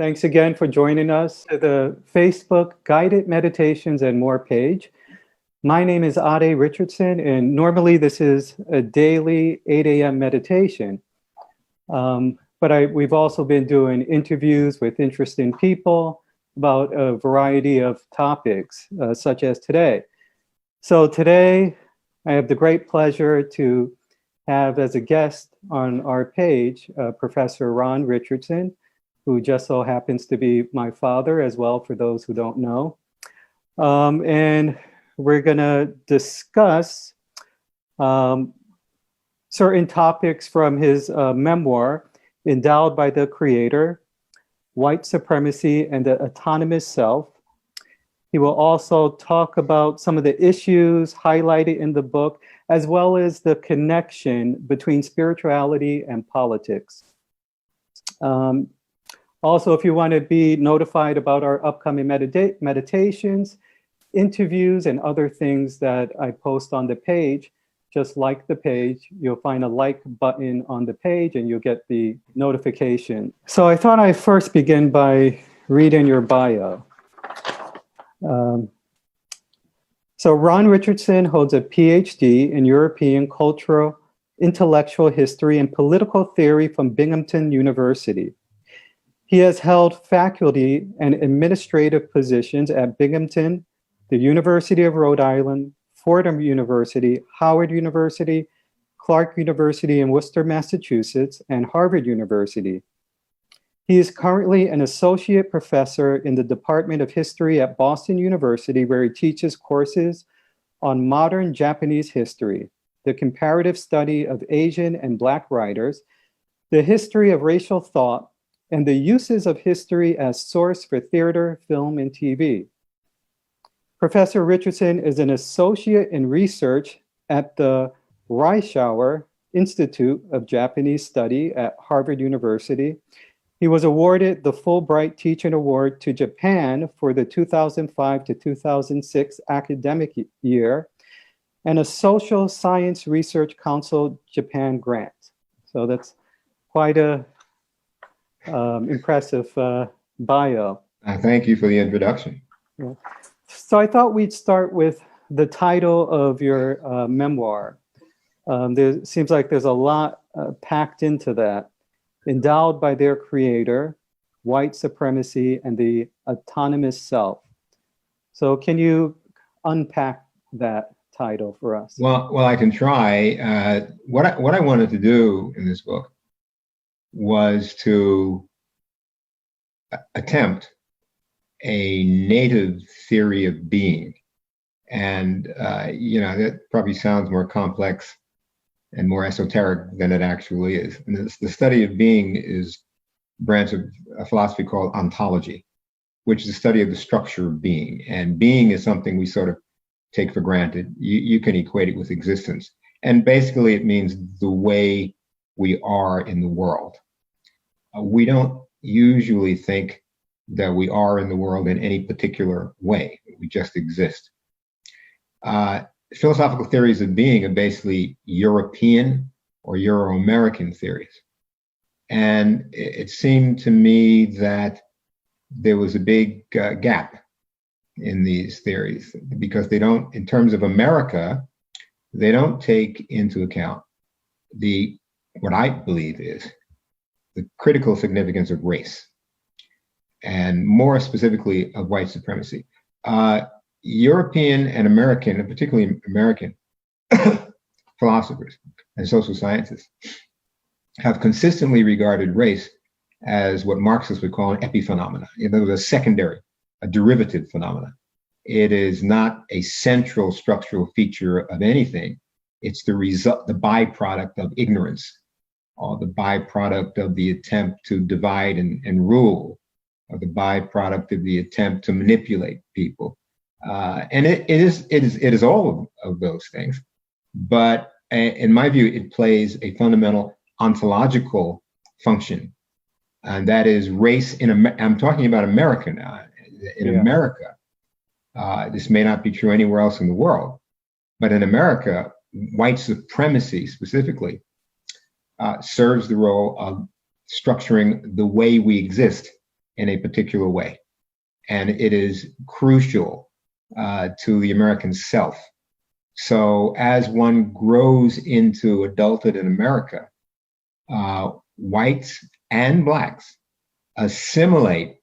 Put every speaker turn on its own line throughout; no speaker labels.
Thanks again for joining us to the Facebook Guided Meditations and More page. My name is Ron Richardson, and normally this is a daily 8 a.m. meditation. But we've also been doing interviews with interesting people about a variety of topics, such as today. So today, I have the great pleasure to have as a guest on our page, Professor Ron Richardson, who just so happens to be my father as well, for those who don't know. And we're gonna discuss certain topics from his memoir, Endowed by the Creator, White Supremacy and the Autonomous Self. He will also talk about some of the issues highlighted in the book, as well as the connection between spirituality and politics. Also, if you want to be notified about our upcoming meditations, interviews, and other things that I post on the page, just like the page. You'll find a like button on the page and you'll get the notification. So I thought I'd first begin by reading your bio. So Ron Richardson holds a PhD in European Cultural, Intellectual History, and Political Theory from Binghamton University. He has held faculty and administrative positions at Binghamton, the University of Rhode Island, Fordham University, Howard University, Clark University in Worcester, Massachusetts, and Harvard University. He is currently an associate professor in the Department of History at Boston University, where he teaches courses on modern Japanese history, the comparative study of Asian and Black writers, the history of racial thought, and the uses of history as source for theater, film, and TV. Professor Richardson is an associate in research at the Reischauer Institute of Japanese Study at Harvard University. He was awarded the Fulbright Teaching Award to Japan for the 2005 to 2006 academic year, and a Social Science Research Council Japan grant. So that's quite a impressive bio.
Thank you for the introduction.
Yeah. So I thought we'd start with the title of your memoir. There seems like there's a lot packed into that. Endowed by their creator, White Supremacy and the Autonomous Self. So can you unpack that title for us?
Well, I can try. What I wanted to do in this book was to attempt a native theory of being. And, that probably sounds more complex and more esoteric than it actually is. And the study of being is a branch of a philosophy called ontology, which is the study of the structure of being. And being is something we sort of take for granted. You can equate it with existence. And basically it means the way we are in the world. We don't usually think that we are in the world in any particular way. We just exist. Philosophical theories of being are basically European or Euro-American theories. And it seemed to me that there was a big gap in these theories because they don't, in terms of America, they don't take into account what I believe is the critical significance of race, and more specifically of white supremacy. European and American, and particularly American philosophers and social scientists have consistently regarded race as what Marxists would call an epiphenomena. In other words, a derivative phenomena. It is not a central structural feature of anything. It's the result, the byproduct of ignorance, or the byproduct of the attempt to divide and rule, or the byproduct of the attempt to manipulate people. And it is all of those things. But in my view, it plays a fundamental ontological function. And that is race I'm talking about America now. In America, this may not be true anywhere else in the world, but in America, white supremacy specifically serves the role of structuring the way we exist in a particular way. And it is crucial to the American self. So as one grows into adulthood in America, whites and blacks assimilate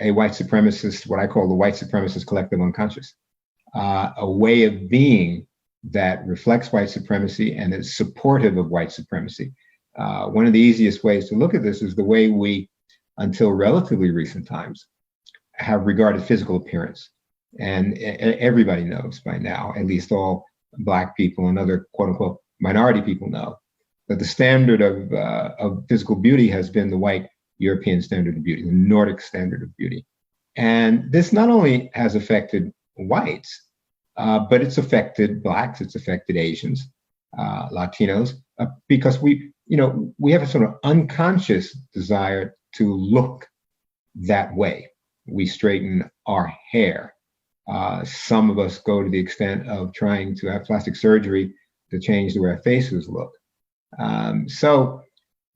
a white supremacist, what I call the white supremacist collective unconscious, a way of being that reflects white supremacy and is supportive of white supremacy. One of the easiest ways to look at this is the way we, until relatively recent times, have regarded physical appearance. And everybody knows by now, at least all Black people and other quote unquote minority people know, that the standard of physical beauty has been the white European standard of beauty, the Nordic standard of beauty. And this not only has affected whites, but it's affected Blacks, it's affected Asians, Latinos, because we have a sort of unconscious desire to look that way. We straighten our hair. Some of us go to the extent of trying to have plastic surgery to change the way our faces look. So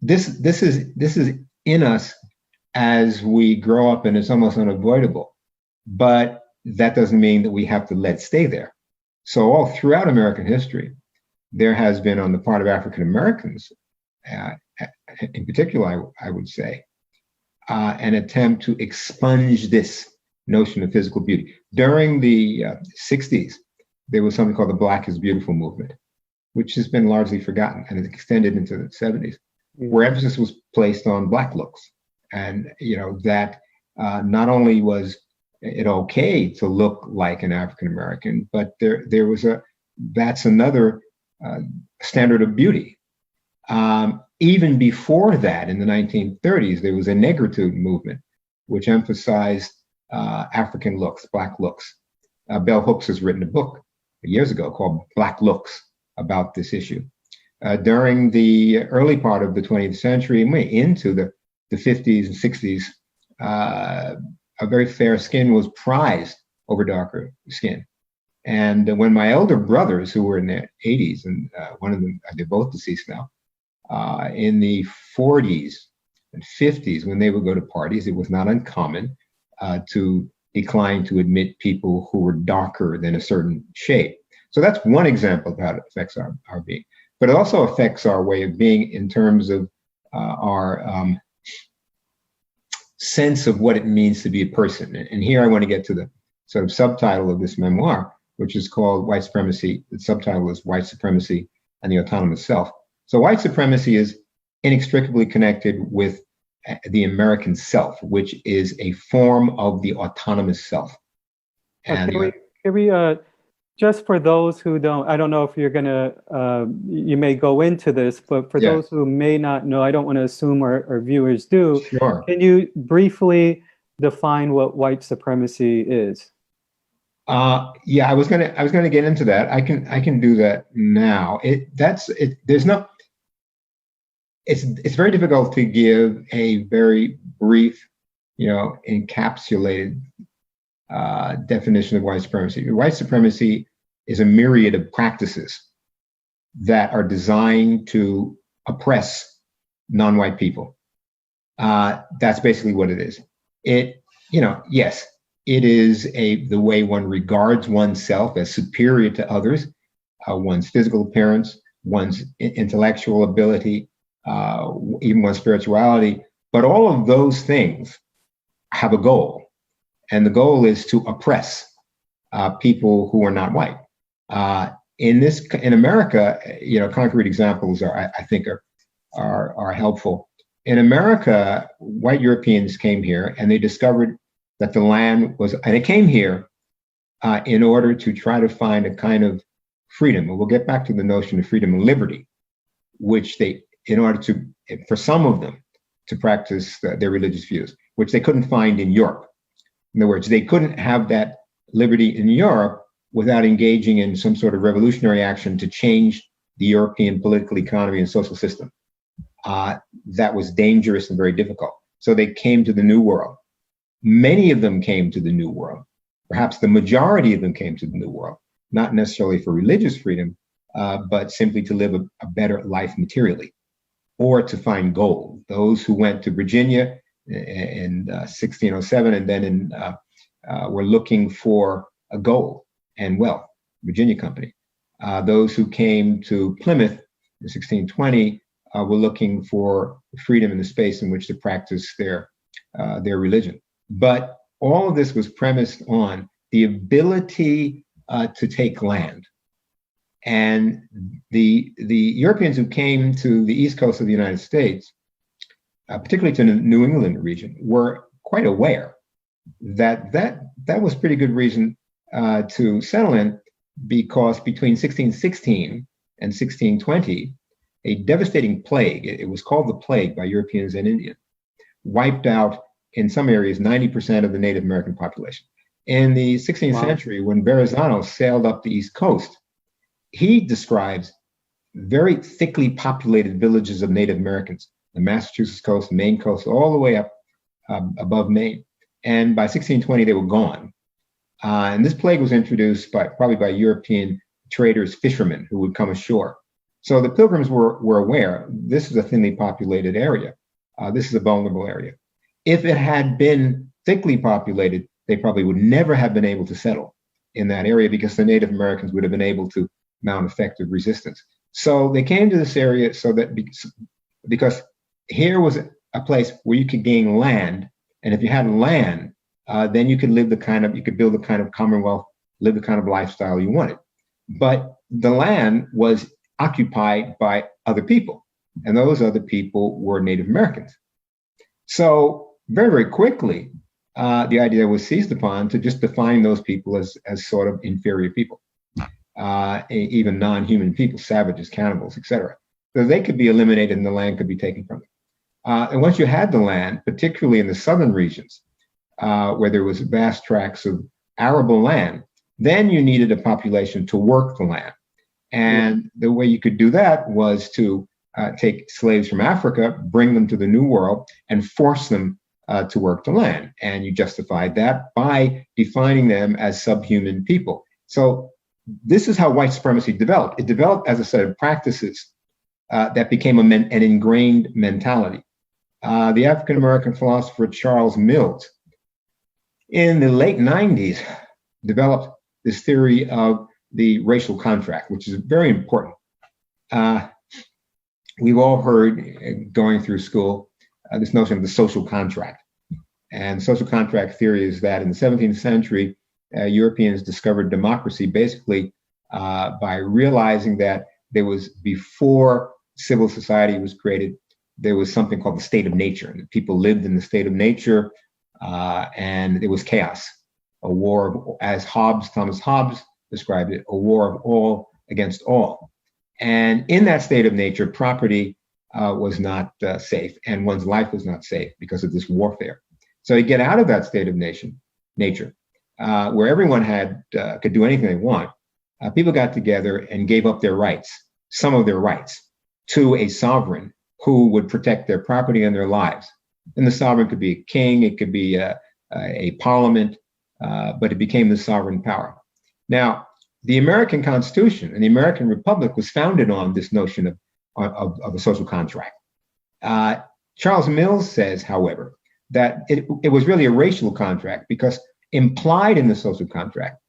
this is in us as we grow up, and it's almost unavoidable. But that doesn't mean that we have to let it stay there. So all throughout American history, there has been on the part of African Americans, in particular, I would say, an attempt to expunge this notion of physical beauty. During the 60s, there was something called the Black is Beautiful movement, which has been largely forgotten, and it extended into the 70s, where emphasis was placed on Black looks. And that not only was it okay to look like an African American, but there was that's another standard of beauty. Even before that, in the 1930s, there was a negritude movement, which emphasized African looks, Black looks. Bell Hooks has written a book years ago called Black Looks about this issue. During the early part of the 20th century and into the 50s and 60s, a very fair skin was prized over darker skin. And when my elder brothers, who were in their 80s, and one of them, they're both deceased now, in the 40s and 50s, when they would go to parties, it was not uncommon to decline to admit people who were darker than a certain shade. So that's one example of how it affects our being. But it also affects our way of being in terms of our sense of what it means to be a person. And here I want to get to the sort of subtitle of this memoir, which is called White Supremacy. The subtitle is White Supremacy and the Autonomous Self. So white supremacy is inextricably connected with the American self, which is a form of the autonomous self. And
can we just for those who don't, I don't know if you're gonna, you may go into this, but for those who may not know, I don't want to assume our viewers do.
Sure.
Can you briefly define what white supremacy is?
Yeah, I was gonna get into that. I can do that now. It's very difficult to give a very brief, encapsulated definition of white supremacy. White supremacy is a myriad of practices that are designed to oppress non-white people. That's basically what it is. Yes, it is the way one regards oneself as superior to others, one's physical appearance, one's intellectual ability, even one's spirituality. But all of those things have a goal. And the goal is to oppress people who are not white. In America, concrete examples I think are helpful. In America, white Europeans came here and they discovered that the land was, and they came here in order to try to find a kind of freedom. And we'll get back to the notion of freedom and liberty, which in order to, for some of them, to practice their religious views, which they couldn't find in Europe. In other words, they couldn't have that liberty in Europe without engaging in some sort of revolutionary action to change the European political economy and social system. That was dangerous and very difficult. So they came to the New World. Many of them came to the New World. Perhaps the majority of them came to the New World, not necessarily for religious freedom, but simply to live a better life materially, or to find gold. Those who went to Virginia in 1607, and then were looking for a gold and wealth, Virginia Company. Those who came to Plymouth in 1620 were looking for freedom in the space in which to practice their religion. But all of this was premised on the ability to take land. And the Europeans who came to the east coast of the United States, particularly to the New England region, were quite aware that was pretty good reason to settle in, because between 1616 and 1620, a devastating plague, it was called the plague by Europeans and Indians, wiped out in some areas 90% of the Native American population. In the 16th century, when Verrazano sailed up the East Coast, he describes very thickly populated villages of Native Americans, the Massachusetts coast, Maine coast, all the way up above Maine. And by 1620, they were gone. And this plague was introduced probably by European traders, fishermen who would come ashore. So the Pilgrims were aware this is a thinly populated area. This is a vulnerable area. If it had been thickly populated, they probably would never have been able to settle in that area, because the Native Americans would have been able to mount effective resistance. So they came to this area so that because here was a place where you could gain land, and if you had land, then you could build the kind of commonwealth, live the kind of lifestyle you wanted. But the land was occupied by other people, and those other people were Native Americans. So very, very quickly, the idea was seized upon to just define those people as sort of inferior people, even non-human people, savages, cannibals, etc. So they could be eliminated and the land could be taken from them. And once you had the land, particularly in the southern regions, where there was vast tracts of arable land, then you needed a population to work the land. And the way you could do that was to take slaves from Africa, bring them to the New World, and force them to work the land. And you justified that by defining them as subhuman people. So this is how white supremacy developed. It developed as a set of practices that became an ingrained mentality. The African-American philosopher Charles Mills, in the late 90s, developed this theory of the racial contract, which is very important. We've all heard, going through school, this notion of the social contract. And social contract theory is that in the 17th century, Europeans discovered democracy basically by realizing that there was, before civil society was created, there was something called the state of nature. And people lived in the state of nature, and it was chaos, a war of, as Thomas Hobbes described it, a war of all against all. And in that state of nature, property was not safe, and one's life was not safe because of this warfare. So you get out of that state of nature, where everyone could do anything they want. People got together and gave up their rights, some of their rights, to a sovereign who would protect their property and their lives. And the sovereign could be a king, it could be a parliament, but it became the sovereign power. Now, the American Constitution and the American Republic was founded on this notion of a social contract. Charles Mills says, however, that it was really a racial contract, because implied in the social contract,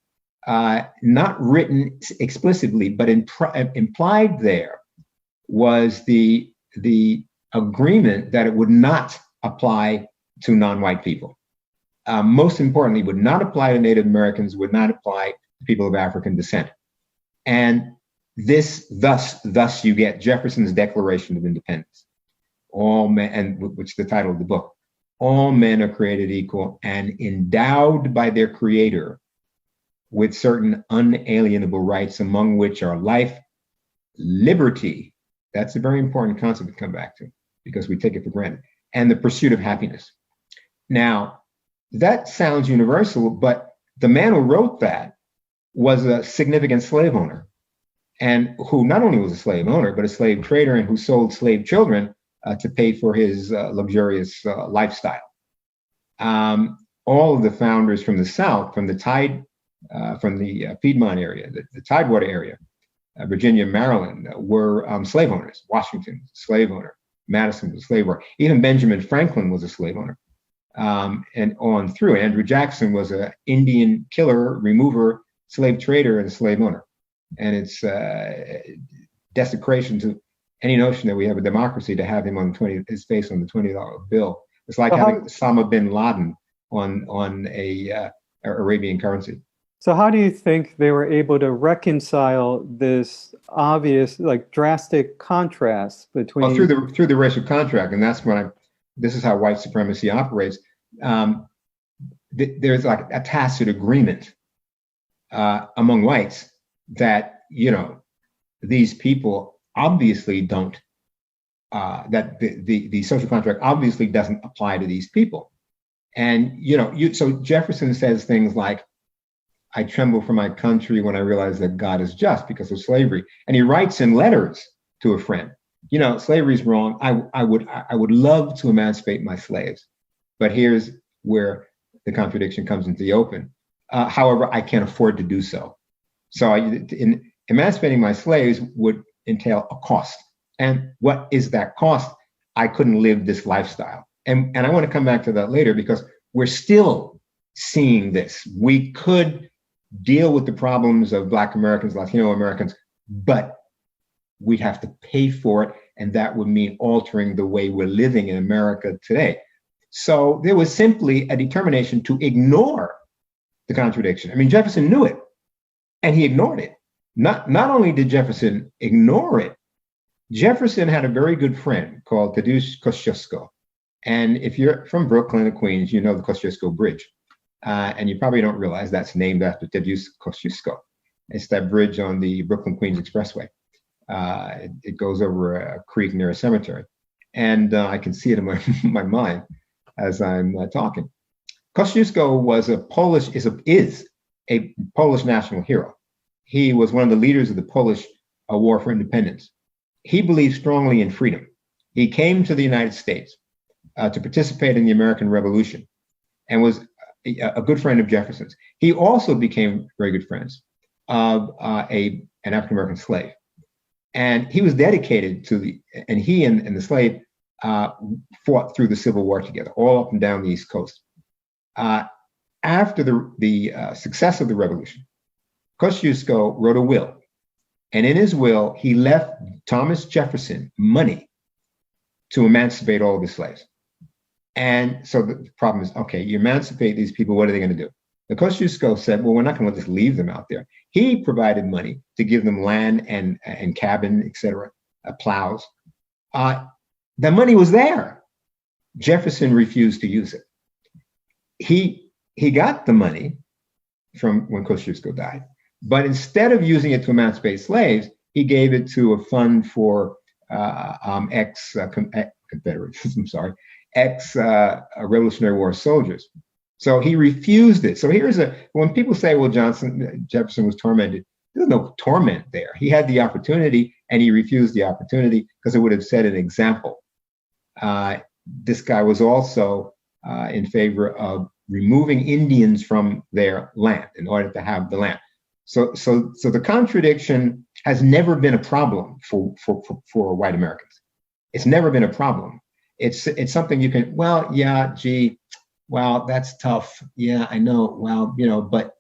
not written explicitly, but implied there, was the agreement that it would not apply to non-white people. Most importantly, would not apply to Native Americans, would not apply to people of African descent. And thus you get Jefferson's Declaration of Independence. All men, and which is the title of the book, all men are created equal and endowed by their creator with certain unalienable rights, among which are life, liberty. That's a very important concept to come back to, because we take it for granted, and the pursuit of happiness. Now, that sounds universal, but the man who wrote that was a significant slave owner, and who not only was a slave owner, but a slave trader, and who sold slave children to pay for his luxurious lifestyle. All of the founders from the South, from the Piedmont area, the Tidewater area, Virginia, Maryland, were slave owners. Washington was a slave owner. Madison was a slave owner. Even Benjamin Franklin was a slave owner. and on through. Andrew Jackson was an Indian killer, remover, slave trader, and slave owner. And it's desecration to any notion that we have a democracy to have him on his face on the $20 bill. It's like having Osama bin Laden on a Arabian currency.
So how do you think they were able to reconcile this obvious, like, drastic contrast between?
Well, through the racial contract, and that's when this is how white supremacy operates. There's like a tacit agreement among whites that, these people obviously don't, that the social contract obviously doesn't apply to these people. And, so Jefferson says things like, I tremble for my country when I realize that God is just because of slavery. And he writes in letters to a friend, slavery is wrong. I would love to emancipate my slaves, but here's where the contradiction comes into the open. However, I can't afford to do so. So in emancipating my slaves would entail a cost. And what is that cost? I couldn't live this lifestyle. And I want to come back to that later because we're still seeing this. We could deal with the problems of Black Americans, Latino Americans, but we'd have to pay for it. And that would mean altering the way we're living in America today. So there was simply a determination to ignore the contradiction. I mean, Jefferson knew it and he ignored it. Not only did Jefferson ignore it, Jefferson had a very good friend called Tadeusz Kościuszko. And if you're from Brooklyn or Queens, you know the Kosciuszko Bridge. And you probably don't realize that's named after Tadeusz Kościuszko. It's that bridge on the Brooklyn-Queens Expressway. It goes over a creek near a cemetery. And I can see it in my mind as I'm talking. Kościuszko was is a Polish national hero. He was one of the leaders of the Polish War for Independence. He believed strongly in freedom. He came to the United States to participate in the American Revolution and was a good friend of Jefferson's. He also became very good friends of an African-American slave. And he was dedicated to and he and the slave fought through the Civil War together, all up and down the East Coast. After the success of the revolution, Kosciuszko wrote a will. And in his will, he left Thomas Jefferson money to emancipate all of the slaves. And so the problem is, okay, you emancipate these people, what are they going to do? The Kosciuszko said, well, we're not going to just leave them out there. He provided money to give them land and cabin, et cetera, plows. The money was there. Jefferson refused to use it. He got the money from when Kosciuszko died, but instead of using it to emancipate slaves, he gave it to a fund for ex-Confederates, ex-Revolutionary War soldiers. So he refused it. So when people say, well, Jefferson was tormented, there's no torment there. He had the opportunity and he refused the opportunity because it would have set an example. This guy was also in favor of removing Indians from their land in order to have the land. So the contradiction has never been a problem for white Americans. It's never been a problem. It's something you can, well, yeah, gee, well, that's tough. Yeah, I know. Well, but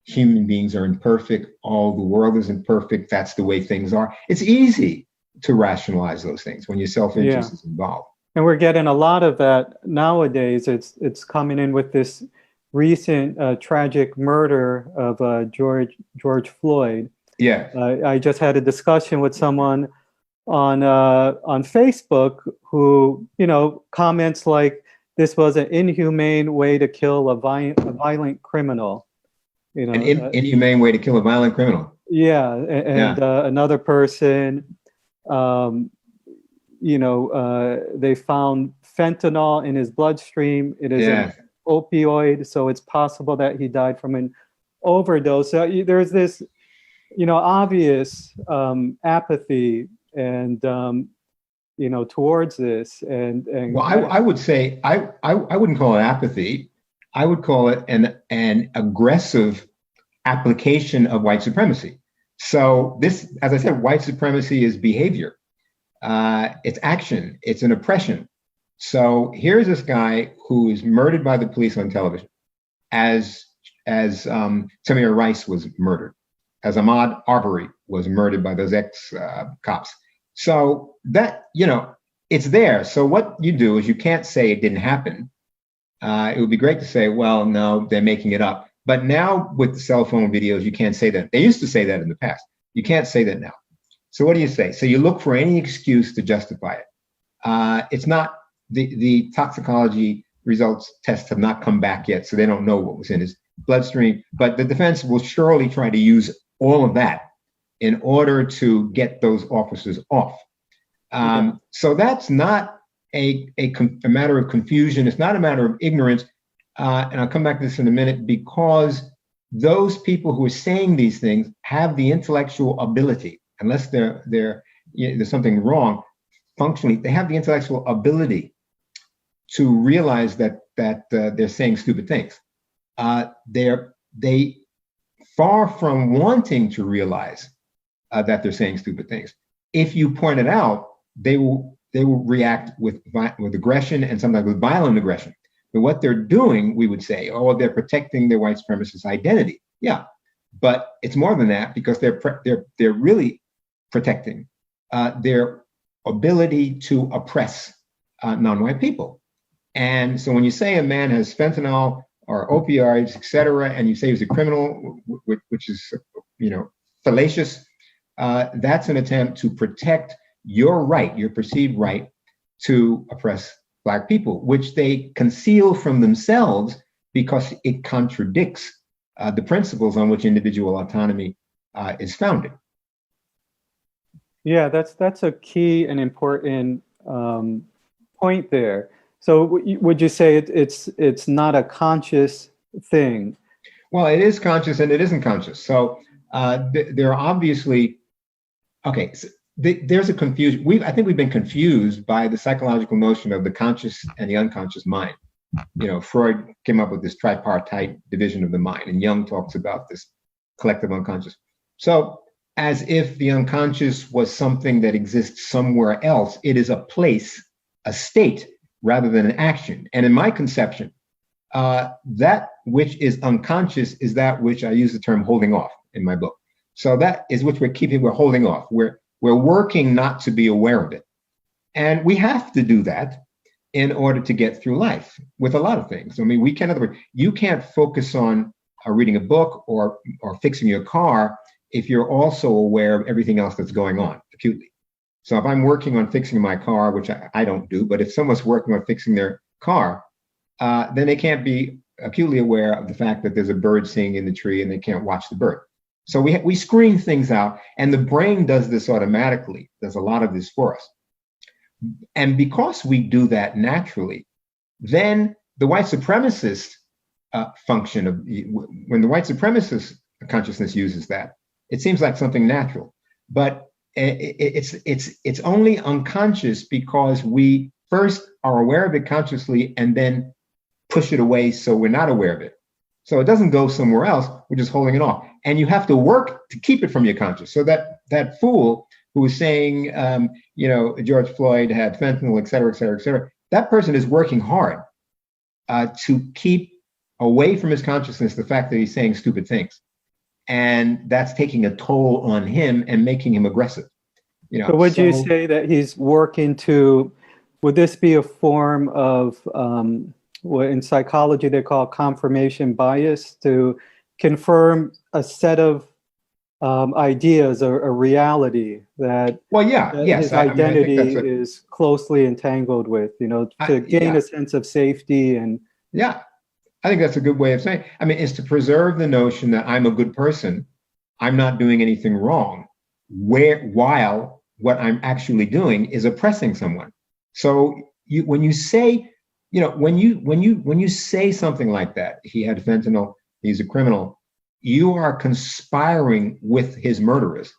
human beings are imperfect. All the world is imperfect. That's the way things are. It's easy to rationalize those things when your self-interest is involved.
And we're getting a lot of that nowadays. It's coming in with this recent tragic murder of George Floyd.
Yeah.
I just had a discussion with someone on Facebook who, comments like this was an inhumane way to kill a violent criminal.
An inhumane way to kill a violent criminal.
Yeah, and another person, they found fentanyl in his bloodstream. It is an opioid, so it's possible that he died from an overdose. So there's this, obvious apathy and towards this. And
well, I would say I wouldn't call it apathy. I would call it an aggressive application of white supremacy. So this, as I said, white supremacy is behavior. It's action. It's an oppression. So here's this guy who is murdered by the police on television, as Tamir Rice was murdered, as Ahmaud Arbery was murdered by those ex-cops. So that, it's there. So what you do is you can't say it didn't happen. It would be great to say, well, no, they're making it up. But now with the cell phone videos, you can't say that. They used to say that in the past. You can't say that now. So what do you say? So you look for any excuse to justify it. It's not, the toxicology results tests have not come back yet, so they don't know what was in his bloodstream. But the defense will surely try to use all of that in order to get those officers off. So that's not a matter of confusion. It's not a matter of ignorance. And I'll come back to this in a minute, because those people who are saying these things have the intellectual ability, unless there's something wrong functionally, they have the intellectual ability to realize that they're saying stupid things. They far from wanting to realize that they're saying stupid things. If you point it out, they will react with aggression, and sometimes with violent aggression. But what they're doing, we would say, they're protecting their white supremacist identity. Yeah, but it's more than that, because they're really protecting their ability to oppress non-white people. And so when you say a man has fentanyl or opioids, et cetera, and you say he's a criminal, which is, fallacious, that's an attempt to protect your right, your perceived right to oppress Black people, which they conceal from themselves because it contradicts the principles on which individual autonomy is founded.
Yeah, that's a key and important point there. So would you say it's not a conscious thing?
Well, it is conscious and it isn't conscious. So there are obviously, so there's a confusion. I think we've been confused by the psychological notion of the conscious and the unconscious mind. Freud came up with this tripartite division of the mind, and Jung talks about this collective unconscious. So as if the unconscious was something that exists somewhere else, it is a place, a state, rather than an action. And in my conception, that which is unconscious is that which I use the term holding off in my book. So that is which we're holding off. We're working not to be aware of it. And we have to do that in order to get through life with a lot of things. I mean, you can't focus on reading a book or fixing your car if you're also aware of everything else that's going on acutely. So if I'm working on fixing my car, which I don't do, but if someone's working on fixing their car, then they can't be acutely aware of the fact that there's a bird singing in the tree and they can't watch the bird. So we screen things out, and the brain does this automatically. Does a lot of this for us. And because we do that naturally, then the white supremacist function of, when the white supremacist consciousness uses that, it seems like something natural. But it's only unconscious because we first are aware of it consciously and then push it away so we're not aware of it. So it doesn't go somewhere else, we're just holding it off. And you have to work to keep it from your conscious. So that fool who was saying, George Floyd had fentanyl, et cetera, et cetera, et cetera, that person is working hard to keep away from his consciousness the fact that he's saying stupid things. And that's taking a toll on him and making him aggressive.
So would you say that he's working would this be a form of what in psychology they call confirmation bias, to confirm a set of ideas or a reality that his identity is closely entangled with, to gain a sense of safety? And
I think that's a good way of saying it. I mean, is to preserve the notion that I'm a good person, I'm not doing anything wrong, while what I'm actually doing is oppressing someone. So when you say something like that, he had fentanyl, he's a criminal, you are conspiring with his murderers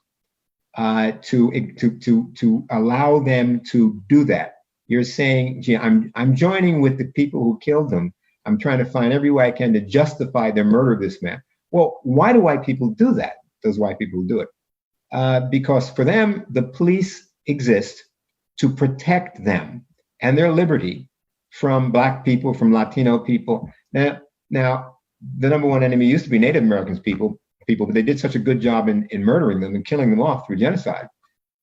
to allow them to do that. You're saying, gee, I'm joining with the people who killed them. I'm trying to find every way I can to justify their murder of this man. Well, why do white people do that? Those white people do it because for them, the police exist to protect them and their liberty from Black people, from Latino people. Now, the number one enemy used to be Native Americans people, but they did such a good job in murdering them and killing them off through genocide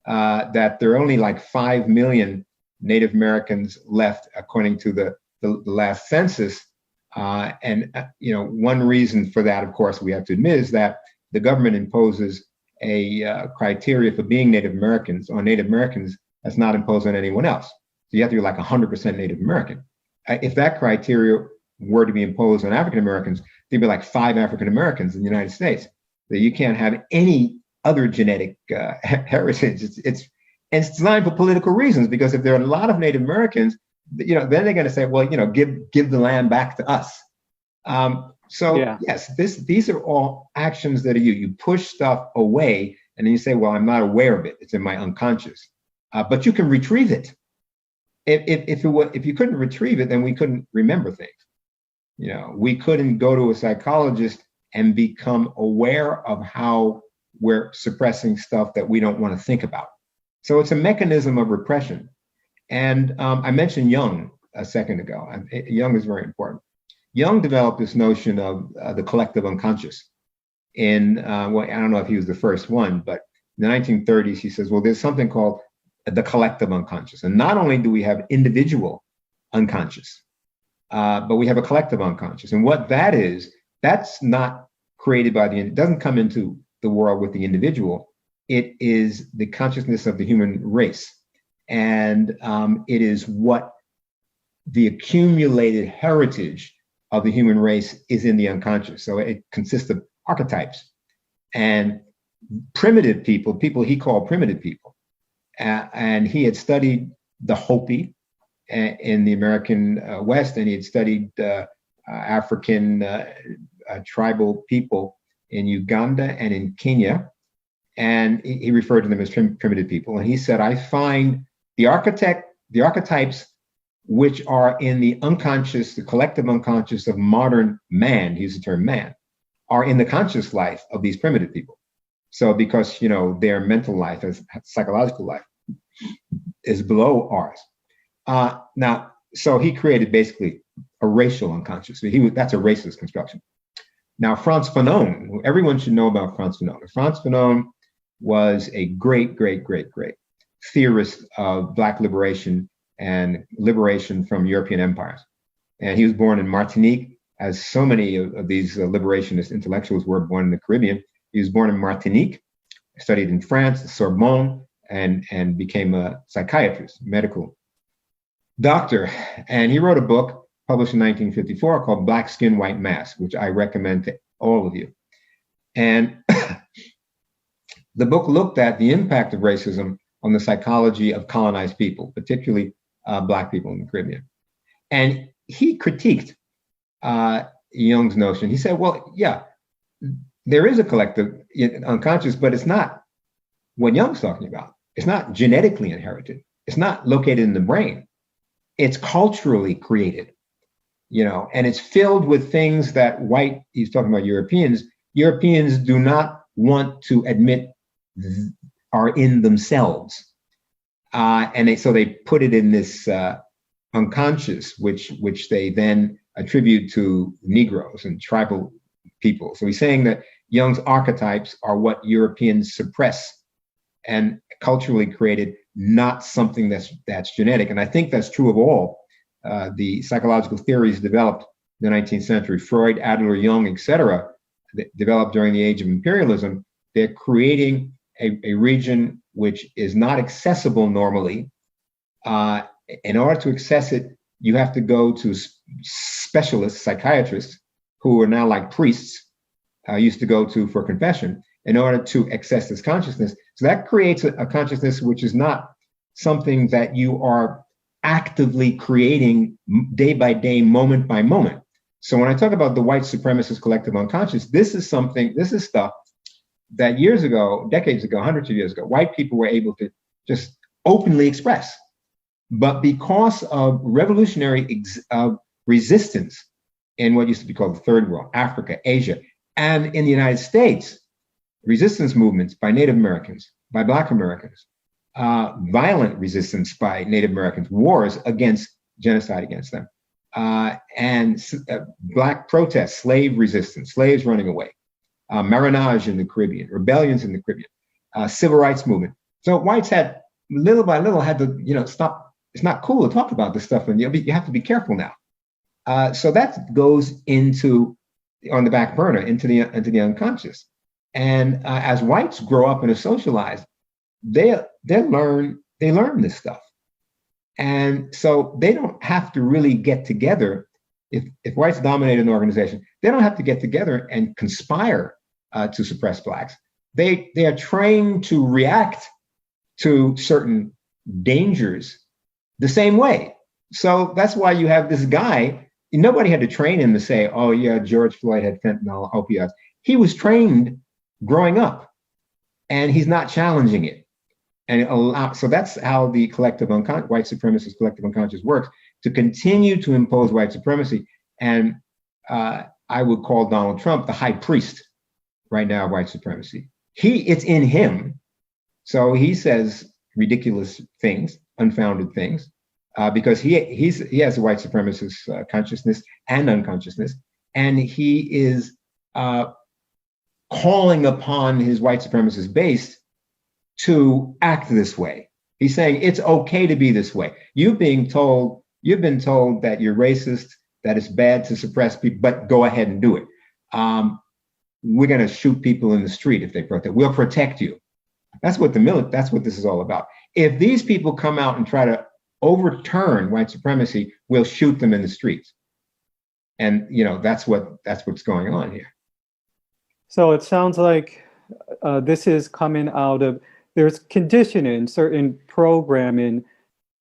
that there are only like 5 million Native Americans left, according to the last census. One reason for that, of course, we have to admit, is that the government imposes a criteria for being Native Americans on Native Americans that's not imposed on anyone else. So you have to be like 100% Native American. If that criteria were to be imposed on African Americans, there'd be like 5 African Americans in the United States. That you can't have any other genetic heritage. It's designed for political reasons, because if there are a lot of Native Americans, then they're going to say, well, give the land back to us. Yes, these are all actions that you push stuff away, and then you say, well, I'm not aware of it. It's in my unconscious. But you can retrieve it. If you couldn't retrieve it, then we couldn't remember things. We couldn't go to a psychologist and become aware of how we're suppressing stuff that we don't want to think about. So it's a mechanism of repression. And I mentioned Jung a second ago. Jung is very important. Jung developed this notion of the collective unconscious. I don't know if he was the first one, but in the 1930s, he says, well, there's something called the collective unconscious. And not only do we have individual unconscious, but we have a collective unconscious. And what that is, that's not created by it doesn't come into the world with the individual. It is the consciousness of the human race. And it is what the accumulated heritage of the human race is in the unconscious. So it consists of archetypes and primitive people he called primitive people. And he had studied the Hopi in the American West, and he had studied African tribal people in Uganda and in Kenya. And he referred to them as primitive people. And he said, I find the archetypes which are in the unconscious, the collective unconscious of modern man, he used the term man, are in the conscious life of these primitive people. So because, their mental life, psychological life, is below ours. So he created basically a racial unconscious. That's a racist construction. Now, Franz Fanon, who everyone should know about Franz Fanon. Franz Fanon was a great, great, great, great theorist of Black liberation and liberation from European empires. And he was born in Martinique, as so many of these liberationist intellectuals were born in the Caribbean. He was born in Martinique, studied in France, the Sorbonne, and became a psychiatrist, medical doctor. And he wrote a book published in 1954 called Black Skin, White Mask, which I recommend to all of you. And the book looked at the impact of racism on the psychology of colonized people, particularly Black people in the Caribbean. And he critiqued Jung's notion. He said, well, yeah, there is a collective unconscious, but it's not what Jung's talking about. It's not genetically inherited. It's not located in the brain. It's culturally created, and it's filled with things that he's talking about Europeans do not want to admit are in themselves. So they put it in this unconscious, which they then attribute to Negroes and tribal people. So he's saying that Jung's archetypes are what Europeans suppress and culturally created, not something that's genetic. And I think that's true of all the psychological theories developed in the 19th century. Freud, Adler, Jung, etc., developed during the age of imperialism. They're creating a region which is not accessible normally. In order to access it, you have to go to specialists, psychiatrists, who are now like priests, used to go to for confession, in order to access this consciousness. So that creates a consciousness which is not something that you are actively creating day by day, moment by moment. So when I talk about the white supremacist collective unconscious, this is stuff that years ago, decades ago, hundreds of years ago, white people were able to just openly express. But because of revolutionary resistance in what used to be called the Third World, Africa, Asia, and in the United States, resistance movements by Native Americans, by Black Americans, violent resistance by Native Americans, wars against genocide against them. Black protests, slave resistance, slaves running away, marronage in the Caribbean, rebellions in the Caribbean, civil rights movement. So whites had little by little had to, stop. It's not cool to talk about this stuff, and you have to be careful now. So that goes into on the back burner, into the unconscious. And as whites grow up and are socialized, they learn this stuff. And so they don't have to really get together. If whites dominate an organization, they don't have to get together and conspire to suppress blacks. They are trained to react to certain dangers the same way. So that's why you have this guy. Nobody had to train him to say, "Oh yeah, George Floyd had fentanyl, opioids." He was trained growing up, and he's not challenging it. And so that's how the collective white supremacist collective unconscious works, to continue to impose white supremacy. And I would call Donald Trump the high priest right now of white supremacy. It's in him. So he says ridiculous things, unfounded things, because he has a white supremacist consciousness and unconsciousness, and he is calling upon his white supremacist base to act this way. He's saying it's okay to be this way. You've been told that you're racist, that it's bad to suppress people, but go ahead and do it. We're going to shoot people in the street if they protest. We'll protect you. That's what this is all about. If these people come out and try to overturn white supremacy, we'll shoot them in the streets. And that's what's going on here.
So it sounds like this is coming out of, there's conditioning, certain programming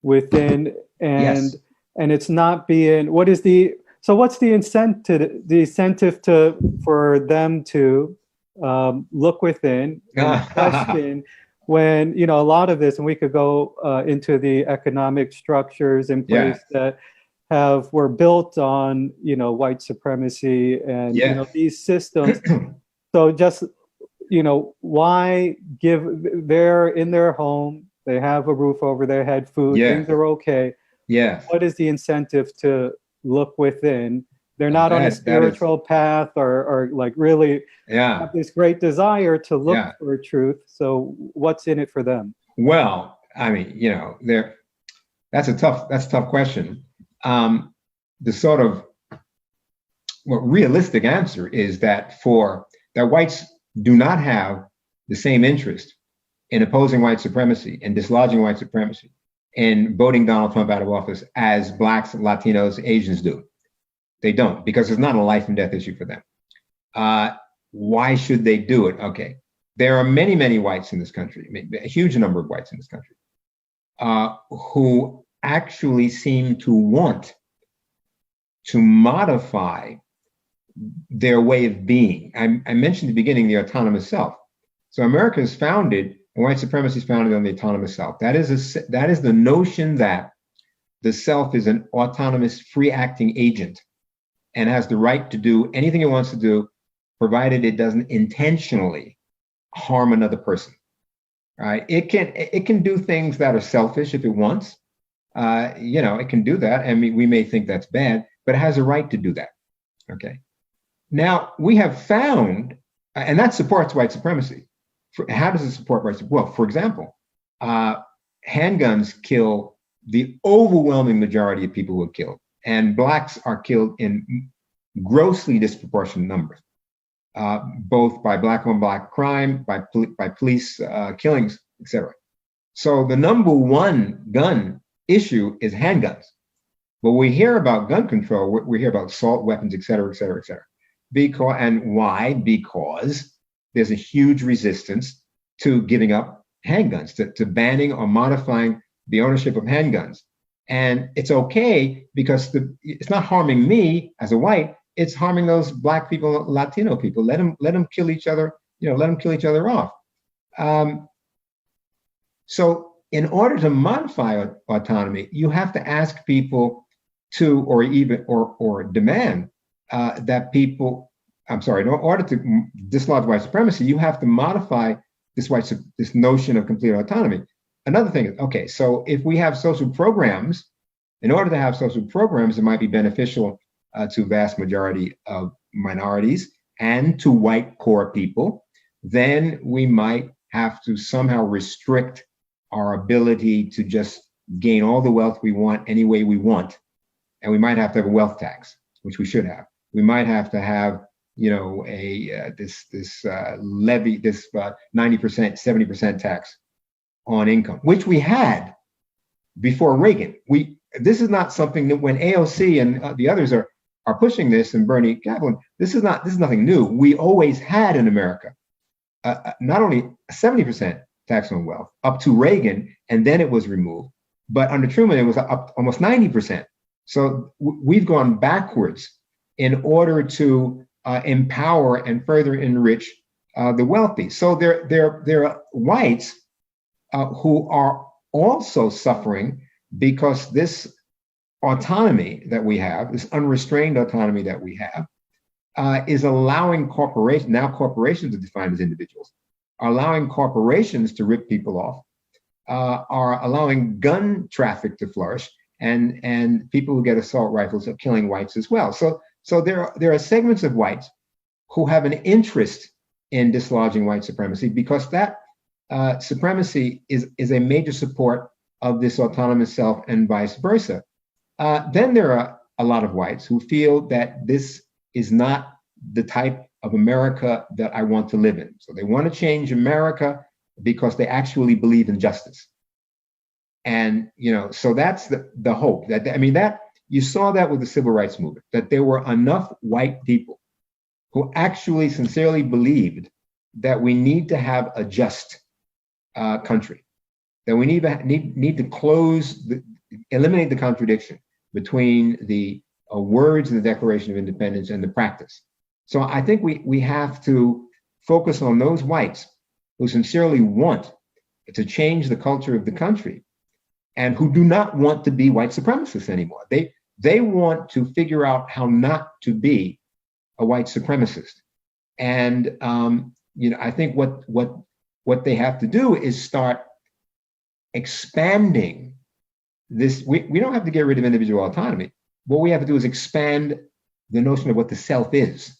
within, and
Yes.
and it's not being, what's the incentive for them to look within and question when, a lot of this, and we could go into the economic structures in place that were built on, white supremacy and, these systems. So just, why they're in their home, they have a roof over their head, food, things are okay.
Yeah.
What is the incentive to look within? They're not on a spiritual path or like really have this great desire to look for truth. So what's in it for them?
Well, I mean, that's a tough question. The sort of realistic answer is that whites do not have the same interest in opposing white supremacy and dislodging white supremacy and voting Donald Trump out of office as blacks, Latinos, Asians do. They don't, because it's not a life and death issue for them. Why should they do it? Okay. There are many, many whites in this country, a huge number of whites in this country, who actually seem to want to modify their way of being. I mentioned at the beginning the autonomous self. So America is founded, and white supremacy is founded on the autonomous self. That is the notion that the self is an autonomous, free-acting agent and has the right to do anything it wants to do, provided it doesn't intentionally harm another person. Right? It can do things that are selfish if it wants. It can do that. I mean, we may think that's bad, but it has a right to do that. Okay. Now we have found, and that supports white supremacy. How does it support white supremacy? Well, for example, handguns kill the overwhelming majority of people who are killed, and blacks are killed in grossly disproportionate numbers, both by black on black crime, by police killings, etc. So the number one gun issue is handguns. But we hear about gun control, we hear about assault weapons, et cetera, et cetera, et cetera. Why? Because there's a huge resistance to giving up handguns, to banning or modifying the ownership of handguns. And it's okay because it's not harming me as a white, it's harming those black people, Latino people. Let them kill each other, let them kill each other off. So in order to modify autonomy, you have to ask people to, or demand that people, in order to dislodge white supremacy, you have to modify this notion of complete autonomy. Another thing is, okay, so if we have social programs in order to have social programs that might be beneficial to vast majority of minorities and to white poor people, then we might have to somehow restrict our ability to just gain all the wealth we want any way we want. And we might have to have a wealth tax, which we should have. We might have to have, this levy, this 90%, 70% tax on income, which we had before Reagan. This is not something that when AOC and the others are pushing this, and Bernie Kaplan, this is nothing new. We always had in America not only a 70% tax on wealth up to Reagan, and then it was removed, but under Truman it was up almost 90%. So we've gone backwards in order to empower and further enrich the wealthy. So there are whites who are also suffering because this autonomy that we have, this unrestrained autonomy that we have, is allowing corporations are defined as individuals, are allowing corporations to rip people off, are allowing gun traffic to flourish, and people who get assault rifles are killing whites as well. So there are segments of whites who have an interest in dislodging white supremacy, because that supremacy is a major support of this autonomous self and vice versa. Then there are a lot of whites who feel that this is not the type of America that I want to live in. So they want to change America because they actually believe in justice. And, so that's the hope that you saw that with the civil rights movement, that there were enough white people who actually sincerely believed that we need to have a just country, that we need to eliminate the contradiction between the words in the Declaration of Independence and the practice. So I think we have to focus on those whites who sincerely want to change the culture of the country and who do not want to be white supremacists anymore. They want to figure out how not to be a white supremacist. And I think what they have to do is start expanding this. We don't have to get rid of individual autonomy. What we have to do is expand the notion of what the self is.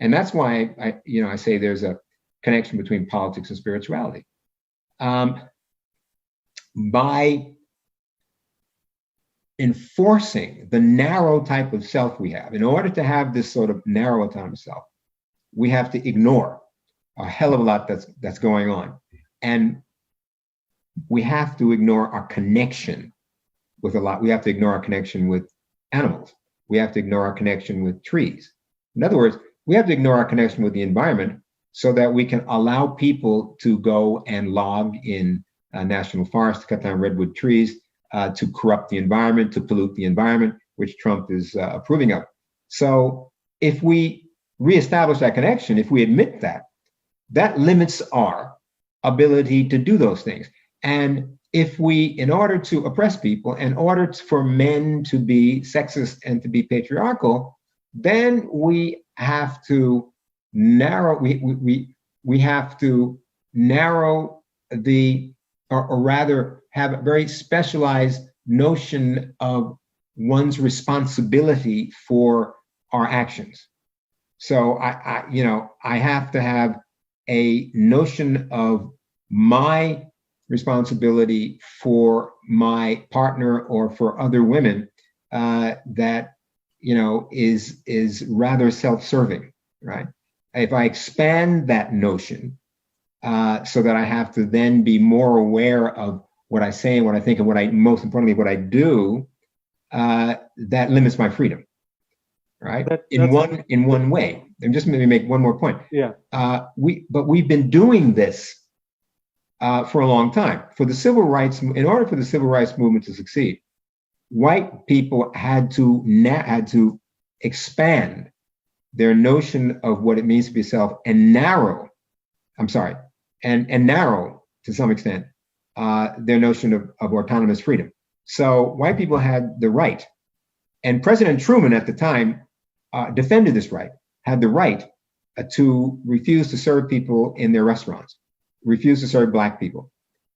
And that's why I say there's a connection between politics and spirituality. By enforcing the narrow type of self we have, in order to have this sort of narrow autonomous self, we have to ignore a hell of a lot that's going on. And we have to ignore our connection with a lot. We have to ignore our connection with animals. We have to ignore our connection with trees. In other words, we have to ignore our connection with the environment so that we can allow people to go and log in national forests, to cut down redwood trees, to corrupt the environment, to pollute the environment, which Trump is approving of. So if we reestablish that connection, if we admit that limits our ability to do those things. And if we, in order to oppress people, in order for men to be sexist and to be patriarchal, then we have to narrow, we have to narrow or rather have a very specialized notion of one's responsibility for our actions. So I have to have a notion of my responsibility for my partner or for other women that is rather self-serving, right? If I expand that notion so that I have to then be more aware of what I say and what I think and most importantly, what I do, that limits my freedom, right? In one way. And just maybe make one more point.
Yeah.
We've been doing this for a long time. In order for the civil rights movement to succeed, white people had to expand their notion of what it means to be self and narrow to some extent their notion of autonomous freedom. So white people had the right, and President Truman at the time defended this right, had the right to refuse to serve people in their restaurants, refuse to serve Black people.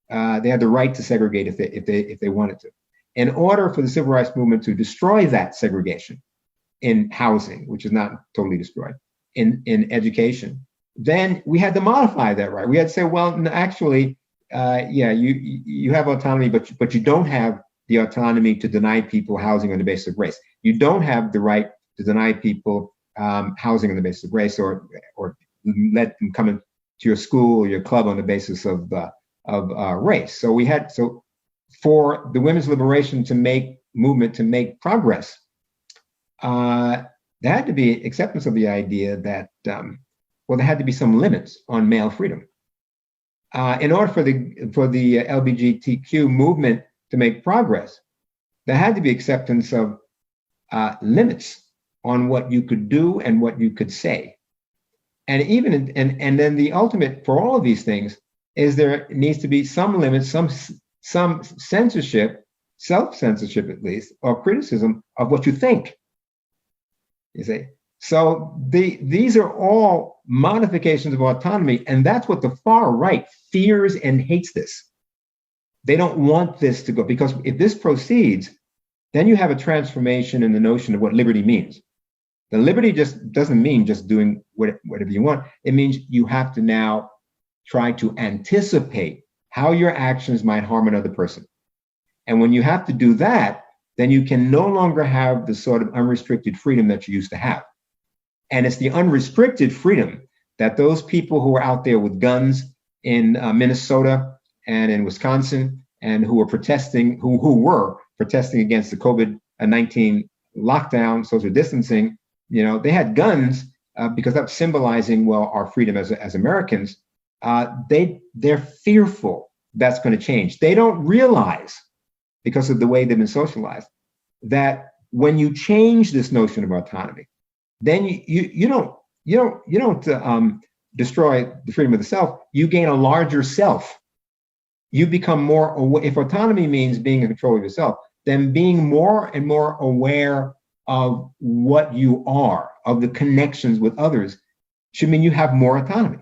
They had the right to segregate if they wanted to. in order for the civil rights movement to destroy that segregation in housing, which is not totally destroyed, in education, then we had to modify that right. We had to say, well, no, actually, you have autonomy, but you don't have the autonomy to deny people housing on the basis of race. You don't have the right to deny people housing on the basis of race, or let them come into your school or your club on the basis of race. So for the women's liberation movement to make progress, there had to be acceptance of the idea that there had to be some limits on male freedom. In order for the LGBTQ movement to make progress, there had to be acceptance of limits on what you could do and what you could say. And then the ultimate for all of these things is there needs to be some limits, some censorship, self-censorship at least, or criticism of what you think. You see? So these are all modifications of autonomy, and that's what the far right fears and hates this. They don't want this to go, because if this proceeds, then you have a transformation in the notion of what liberty means. The liberty just doesn't mean just doing whatever you want. It means you have to now try to anticipate how your actions might harm another person. And when you have to do that, then you can no longer have the sort of unrestricted freedom that you used to have. And it's the unrestricted freedom that those people who are out there with guns in Minnesota and in Wisconsin, and who were protesting against the COVID-19 lockdown, social distancing, they had guns because that's symbolizing, well, our freedom as Americans. They're fearful that's going to change. They don't realize, because of the way they've been socialized, that when you change this notion of autonomy, then you don't destroy the freedom of the self. You gain a larger self. You become more aware. If autonomy means being in control of yourself, then being more and more aware of what you are, of the connections with others, should mean you have more autonomy.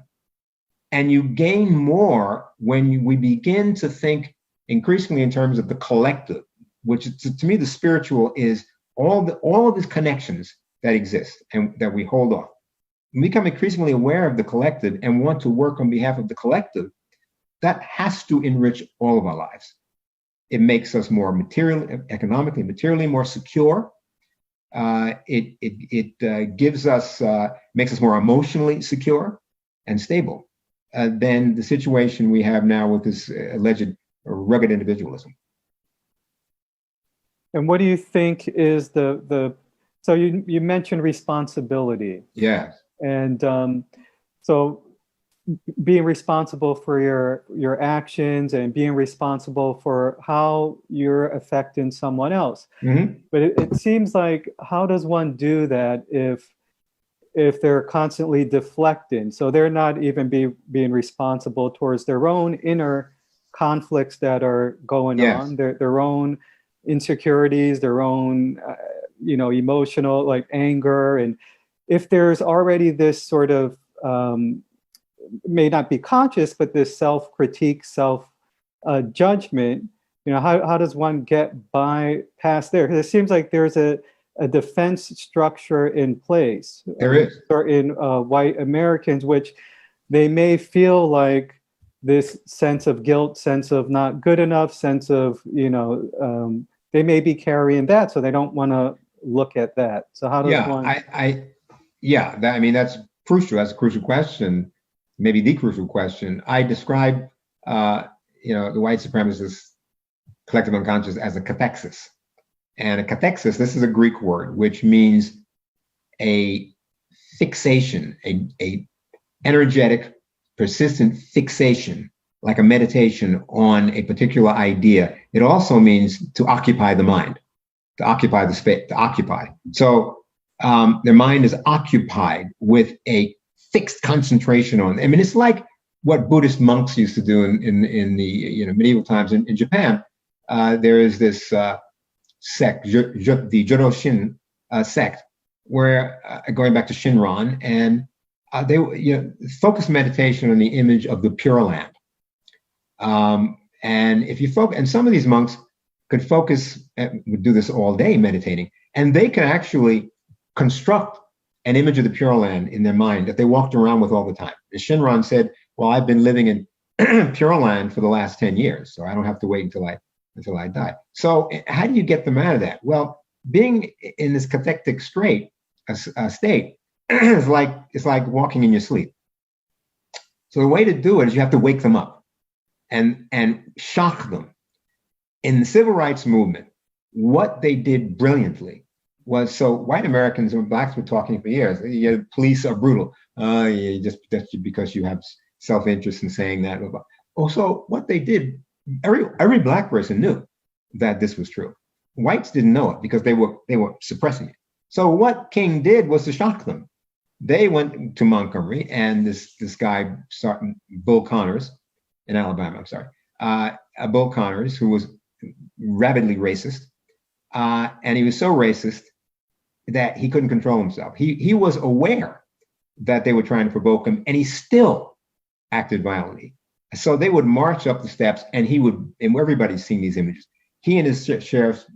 And you gain more when we begin to think increasingly in terms of the collective, which to me, the spiritual is all of these connections that exist and that we hold on. When we become increasingly aware of the collective and want to work on behalf of the collective, that has to enrich all of our lives. It makes us more economically, materially more secure. It gives us, makes us more emotionally secure and stable than the situation we have now with this alleged rugged individualism.
And what do you think is so you mentioned responsibility.
Yes.
And so being responsible for your actions and being responsible for how you're affecting someone else.
Mm-hmm.
But it seems like, how does one do that if they're constantly deflecting? So they're not even being responsible towards their own inner conflicts that are going
Yes.
on, their own insecurities, their own emotional, like anger. And if there's already this sort of may not be conscious, but this self-critique, self-judgment, how does one get past there? Because it seems like there's a defense structure in place.
There is.
Or in white Americans, which they may feel like this sense of guilt, sense of not good enough, sense of, they may be carrying that, so they don't want to lolook at that. So how does one?
That's crucial. That's a crucial question. Maybe the crucial question. I describe, the white supremacist collective unconscious as a cathexis. And a cathexis, this is a Greek word, which means a fixation, a energetic, persistent fixation, like a meditation on a particular idea. It also means to occupy the mind, to occupy the space, to occupy. So their mind is occupied with a fixed concentration on. It's like what Buddhist monks used to do in the medieval times in Japan. There is this sect, the Jodoshin sect, where going back to Shinran, and they focus meditation on the image of the Pure Land. And if you focus, and some of these monks could focus, would do this all day meditating, and they could actually construct an image of the Pure Land in their mind that they walked around with all the time. And Shinran said, well, I've been living in Pure Land for the last 10 years, so I don't have to wait until I die. So how do you get them out of that? Well, being in this cathectic state is like walking in your sleep. So the way to do it is you have to wake them up and shock them. In the civil rights movement, what they did brilliantly was, so white Americans and blacks were talking for years, yeah, police are brutal. That's because you have self-interest in saying that. Also, what they did, every black person knew that this was true. Whites didn't know it because they were suppressing it. So what King did was to shock them. They went to Montgomery, and this guy, Bull Connors, in Alabama, I'm sorry, Bull Connors, who was rabidly racist, and he was so racist that he couldn't control himself. He was aware that they were trying to provoke him, and he still acted violently. So they would march up the steps, and and everybody's seen these images, he and his sheriff's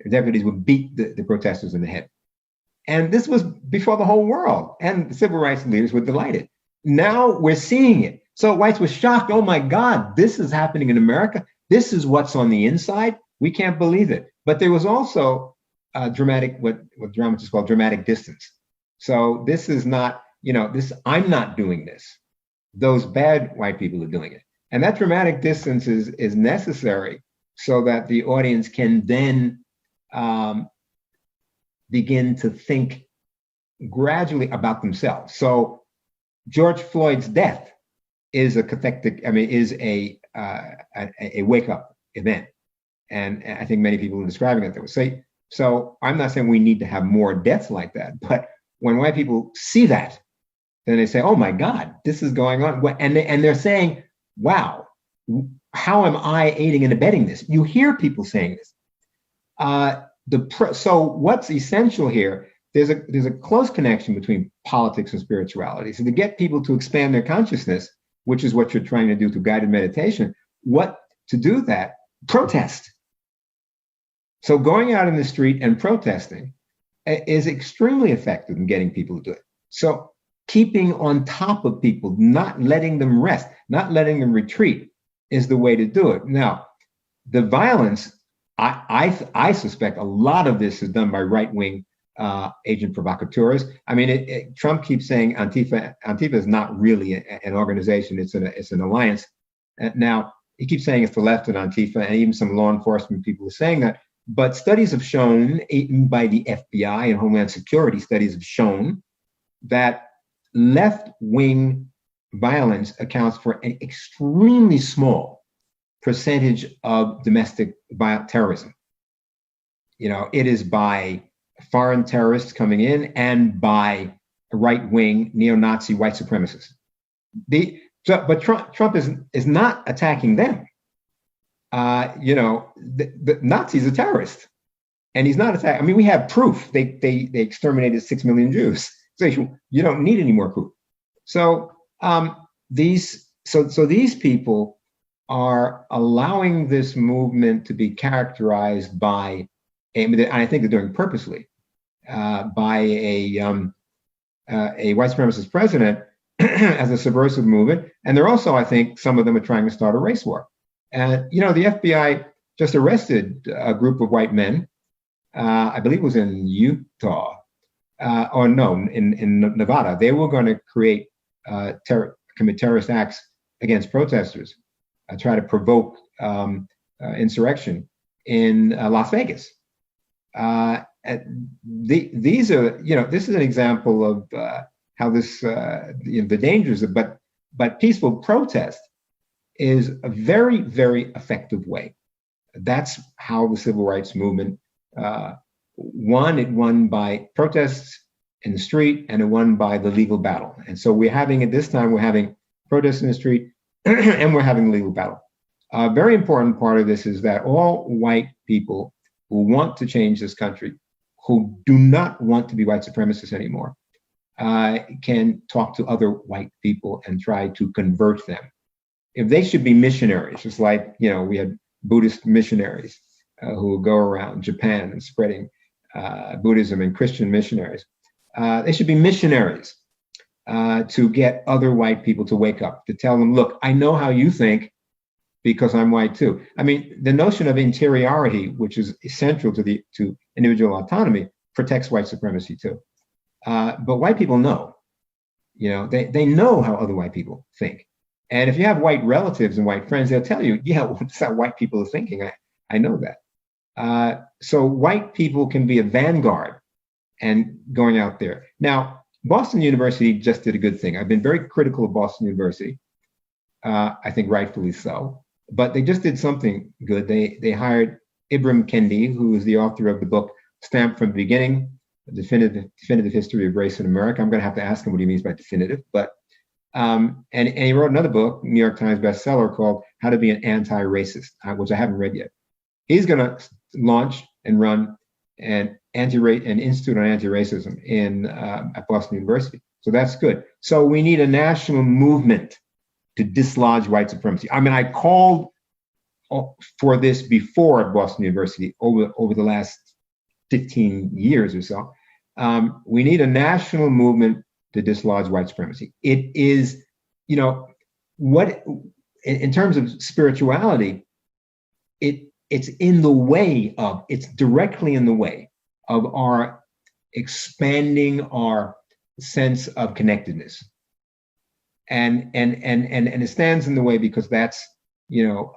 deputies would beat the protesters in the head. And this was before the whole world, and the civil rights leaders were delighted. Now we're seeing it. So whites were shocked. Oh my God, this is happening in America. This is what's on the inside. We can't believe it. But there was also dramatic, what dramatists call dramatic distance. So this is not, I'm not doing this. Those bad white people are doing it. And that dramatic distance is necessary so that the audience can then begin to think gradually about themselves. So George Floyd's death is a wake-up event. And I think many people are describing it that way. So I'm not saying we need to have more deaths like that, but when white people see that, then they say, oh my God, this is going on. And they're saying, wow, how am I aiding and abetting this? You hear people saying this. So what's essential here, there's a close connection between politics and spirituality. So to get people to expand their consciousness, which is what you're trying to do through guided meditation, to do that, protest. So going out in the street and protesting is extremely effective in getting people to do it. So keeping on top of people, not letting them rest, not letting them retreat is the way to do it. Now, the violence, I suspect a lot of this is done by right-wing agent provocateurs. I mean, Trump keeps saying Antifa is not really an organization, it's an alliance. Now, he keeps saying it's the left and Antifa, and even some law enforcement people are saying that. But studies have shown, even by the FBI and Homeland Security studies have shown, that left-wing violence accounts for an extremely small percentage of domestic terrorism. It is by foreign terrorists coming in and by right-wing neo-Nazi white supremacists. But Trump is not attacking them. The Nazis are terrorists, and he's not attacking. I mean, we have proof. They exterminated 6 million Jews. So you don't need any more proof. So these people are allowing this movement to be characterized by, and I think they're doing it purposely, by a white supremacist president as a subversive movement. And they're also, I think, some of them are trying to start a race war. And, the FBI just arrested a group of white men, I believe it was in Utah, in Nevada. They were going to commit terrorist acts against protesters, try to provoke insurrection in Las Vegas. These are, this is an example of how this, the dangers of, but peaceful protest is a very, very effective way. That's how the civil rights movement won. It won by protests in the street, and it won by the legal battle. And so we're having protests in the street, and we're having a legal battle. A very important part of this is that all white people who want to change this country, who do not want to be white supremacists anymore, can talk to other white people and try to convert them. If they should be missionaries, just like, we had Buddhist missionaries who go around Japan and spreading Buddhism and Christian missionaries. They should be missionaries to get other white people to wake up, to tell them, look, I know how you think because I'm white too. I mean, the notion of interiority, which is essential to individual autonomy, protects white supremacy too. But white people know, they know how other white people think. And if you have white relatives and white friends, they'll tell you, yeah, well, that's how white people are thinking. I know that. So white people can be a vanguard and going out there. Now, Boston University just did a good thing. I've been very critical of Boston University. I think rightfully so. But they just did something good. They hired Ibram Kendi, who is the author of the book Stamped from the Beginning, A Definitive History of Race in America. I'm going to have to ask him what he means by definitive. But and he wrote another book, New York Times bestseller, called How to Be an Anti-Racist, which I haven't read yet. He's going to launch and run an institute on anti-racism at Boston University. So that's good. So we need a national movement to dislodge white supremacy. I mean, I called for this before at Boston University over the last 15 years or so. We need a national movement to dislodge white supremacy. It is, what in terms of spirituality, it's directly in the way of our expanding our sense of connectedness. And it stands in the way because that's,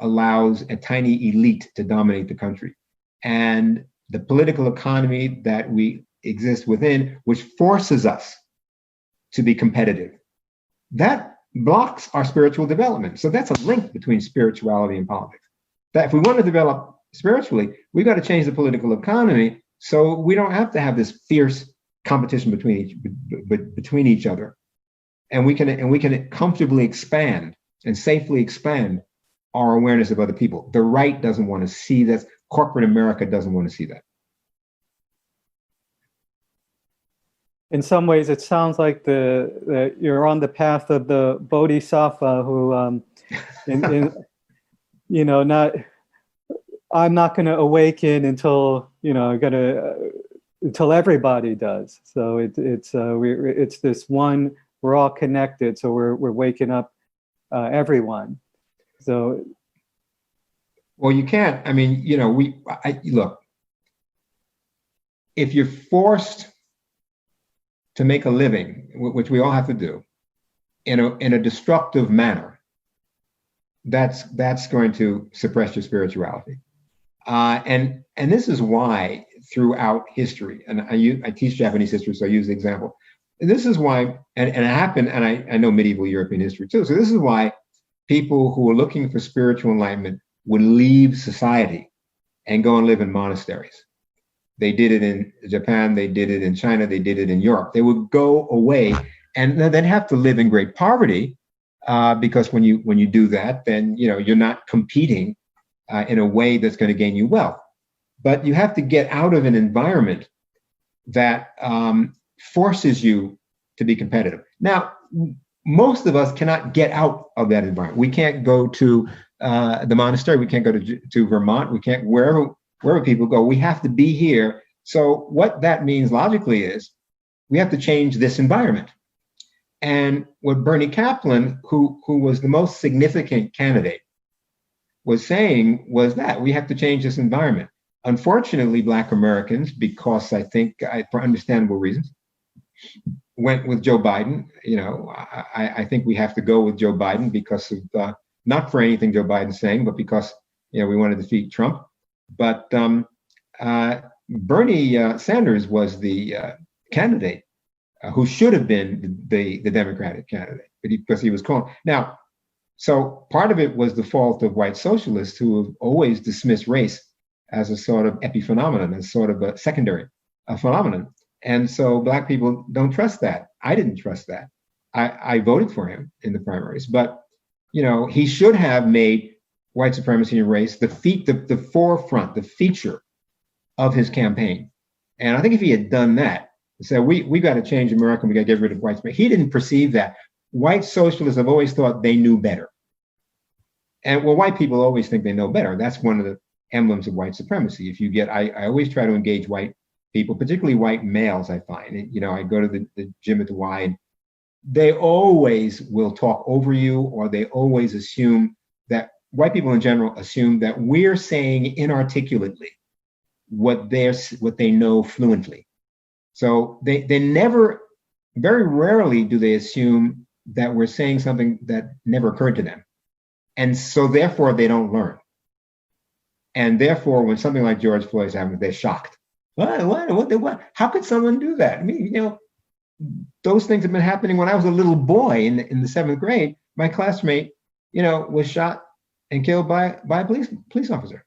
allows a tiny elite to dominate the country. And the political economy that we exist within, which forces us to be competitive, that blocks our spiritual development. So that's a link between spirituality and politics. That if we want to develop spiritually, we've got to change the political economy so we don't have to have this fierce competition between each other. And we can comfortably expand and safely expand our awareness of other people. The right doesn't want to see that. Corporate America doesn't want to see that.
In some ways, it sounds like you're on the path of the Bodhisattva who, I'm not going to awaken until until everybody does. So it's this one. We're all connected, so we're waking up everyone. So,
well, you can't. I mean, look. If you're forced to make a living, which we all have to do, in a destructive manner, that's going to suppress your spirituality. And this is why throughout history, and I teach Japanese history, so I use the example. And this is why, and it happened, and I know medieval European history too. So this is why people who were looking for spiritual enlightenment would leave society and go and live in monasteries. They did it in Japan, they did it in China, they did it in Europe. They would go away and then have to live in great poverty because when you do that, then you're not competing in a way that's going to gain you wealth. But you have to get out of an environment that forces you to be competitive. Now, most of us cannot get out of that environment. We can't go to the monastery. We can't go to Vermont. We can't wherever people go. We have to be here. So what that means logically is we have to change this environment. And what Bernie Kaplan, who was the most significant candidate, was saying was that we have to change this environment. Unfortunately, Black Americans, because I think for understandable reasons, went with Joe Biden. I think we have to go with Joe Biden because of not for anything Joe Biden's saying, but because we want to defeat Trump. But Bernie Sanders was the candidate who should have been the Democratic candidate, because he was called. Now, so part of it was the fault of white socialists who have always dismissed race as a sort of epiphenomenon, as sort of a secondary phenomenon. And so Black people don't trust that. I didn't trust that. I voted for him in the primaries, but he should have made white supremacy and race the forefront, the feature of his campaign. And I think if he had done that, said we got to change America, we got to get rid of white supremacy. He didn't perceive that. White socialists have always thought they knew better. And white people always think they know better. That's one of the emblems of white supremacy. If you get, I always try to engage white people, particularly white males, I find. You know, I go to the gym at the Y, and they always will talk over you, or they always assume that white people in general assume that we're saying inarticulately what they know fluently. So they never, very rarely do they assume that we're saying something that never occurred to them. And so therefore they don't learn. And therefore, when something like George Floyd's happened, they're shocked. What? How could someone do that? I mean, you know, those things have been happening when I was a little boy in the 7th grade. My classmate, you know, was shot and killed by a police officer.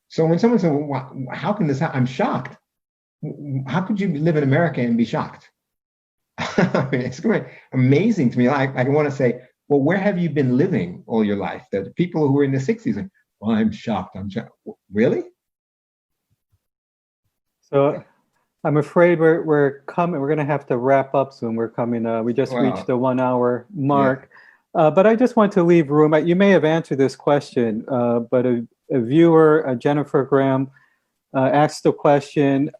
So when someone said, well, how can this happen? I'm shocked. How could you live in America and be shocked? I mean, it's amazing to me. I want to say, well, where have you been living all your life? That people who were in the 60s, like, well, I'm shocked. Really?
So I'm afraid we're coming. We're going to have to wrap up soon. We're coming. We just reached the 1 hour mark. Yeah. But I just want to leave room. You may have answered this question, but a viewer, Jennifer Graham, asked the question: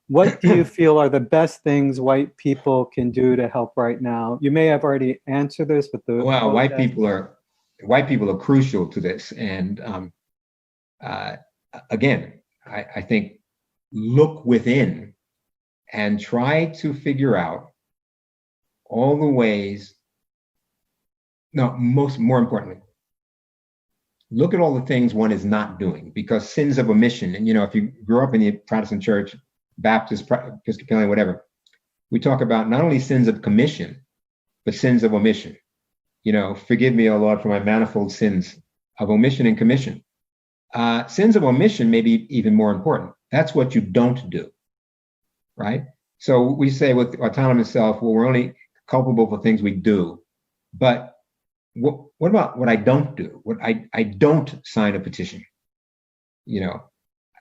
what do you feel are the best things white people can do to help right now? You may have already answered this, but
white people are crucial to this. And again, I think look within and try to figure out all the ways. No, more importantly, look at all the things one is not doing, because sins of omission. And, you know, if you grew up in the Protestant church, Baptist, Episcopalian, whatever, we talk about not only sins of commission, but sins of omission. You know, forgive me, O Lord, for my manifold sins of omission and commission. Sins of omission may be even more important. That's what you don't do, right? So we say with autonomous self, well, we're only culpable for things we do. But what about what I don't do? What I don't sign a petition, you know,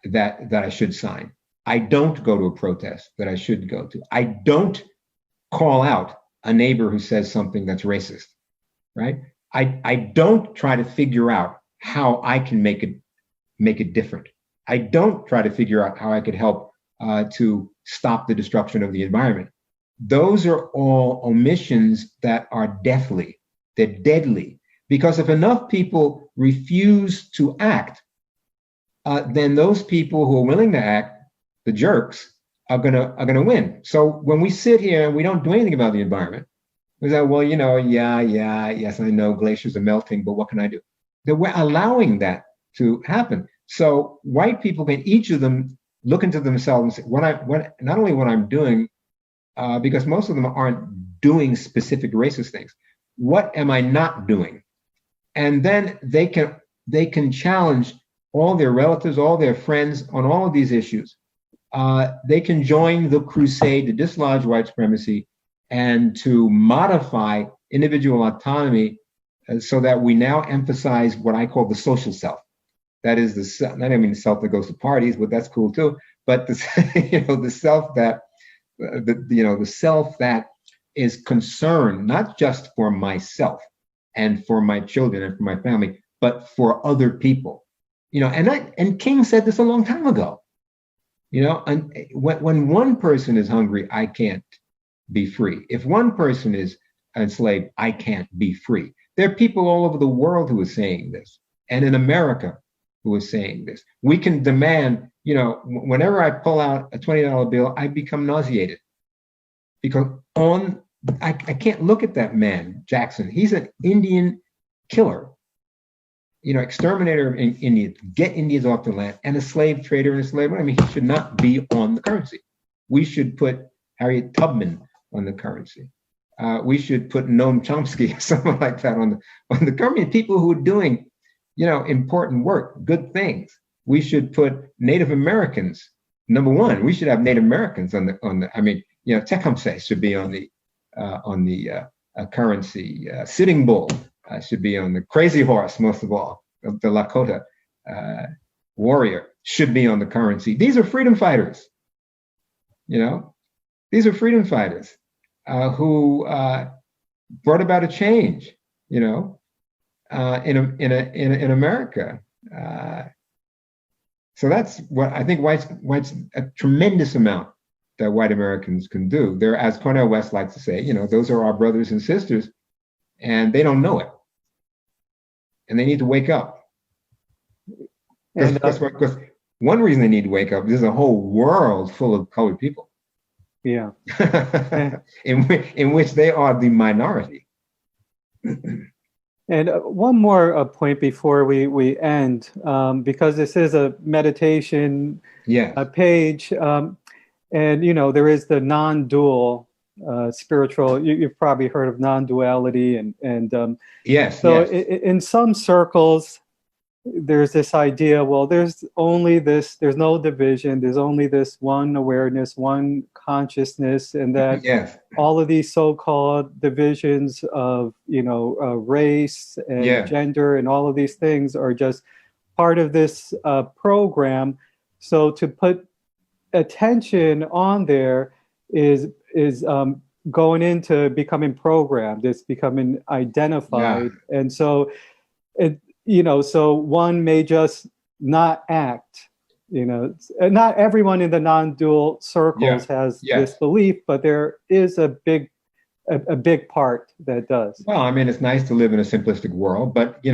that I should sign. I don't go to a protest that I should go to. I don't call out a neighbor who says something that's racist, right? I don't try to figure out how I can make it different. I don't try to figure out how I could help to stop the destruction of the environment. Those are all omissions that are deathly. They're deadly, because if enough people refuse to act, then those people who are willing to act, the jerks, are gonna win. So when we sit here and we don't do anything about the environment, we say, well, you know, yes, I know glaciers are melting, but what can I do? That we're allowing that to happen. So white people can, each of them, look into themselves and say, not only what I'm doing, because most of them aren't doing specific racist things. What am I not doing? And then they can challenge all their relatives, all their friends on all of these issues. They can join the crusade to dislodge white supremacy and to modify individual autonomy so that we now emphasize what I call the social self. That is the self that goes to parties, but that's cool too. But the self that the self that is concerned not just for myself and for my children and for my family, but for other people. You know, and King said this a long time ago. You know, and when one person is hungry, I can't be free. If one person is enslaved, I can't be free. There are people all over the world who are saying this, and in America who are saying this. We can demand, you know, whenever I pull out a $20 bill, I become nauseated, because I can't look at that man, Jackson. He's an Indian killer, you know, exterminator of Indians, get Indians off the land, and a slave trader and a slave. I mean, he should not be on the currency. We should put Harriet Tubman on the currency. We should put Noam Chomsky or something like that on the currency. People who are doing, you know, important work, good things. We should put Native Americans. Number one, we should have Native Americans on the. I mean, you know, Tecumseh should be on the currency. Sitting Bull should be on the crazy horse. Most of all, the Lakota warrior should be on the currency. These are freedom fighters. You know, these are freedom fighters who brought about a change. You know, in America. So that's what I think white's a tremendous amount that white Americans can do. They're, as Cornel West likes to say, those are our brothers and sisters, and they don't know it. And they need to wake up. Because one reason they need to wake up, there's a whole world full of colored people.
Yeah.
in which they are the minority.
And one more point before we end, because this is a meditation page, and there is the non-dual spiritual. You've probably heard of non-duality, and
yes.
So
yes.
In some circles, there's this idea. Well, there's only this. There's no division. There's only this one awareness, one consciousness, and that
yes.
all of these so-called divisions of race and gender and all of these things are just part of this program. So to put attention on there is going into becoming programmed. It's becoming identified, and so so one may just not act. Not everyone in the non-dual circles has this belief, but there is a big part that does.
Well, I mean, it's nice to live in a simplistic world, but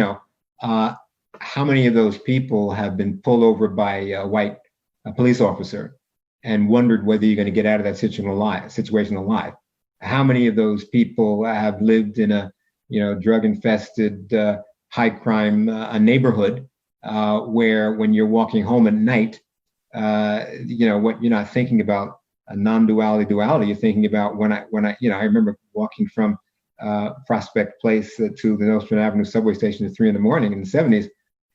how many of those people have been pulled over by a white police officer and wondered whether you're going to get out of that situation alive? How many of those people have lived in a drug-infested, high-crime neighborhood where when you're walking home at night, what you're not thinking about a non-duality. You're thinking about when I remember walking from Prospect Place to the Nostrand Avenue subway station at 3 a.m. in the 70s,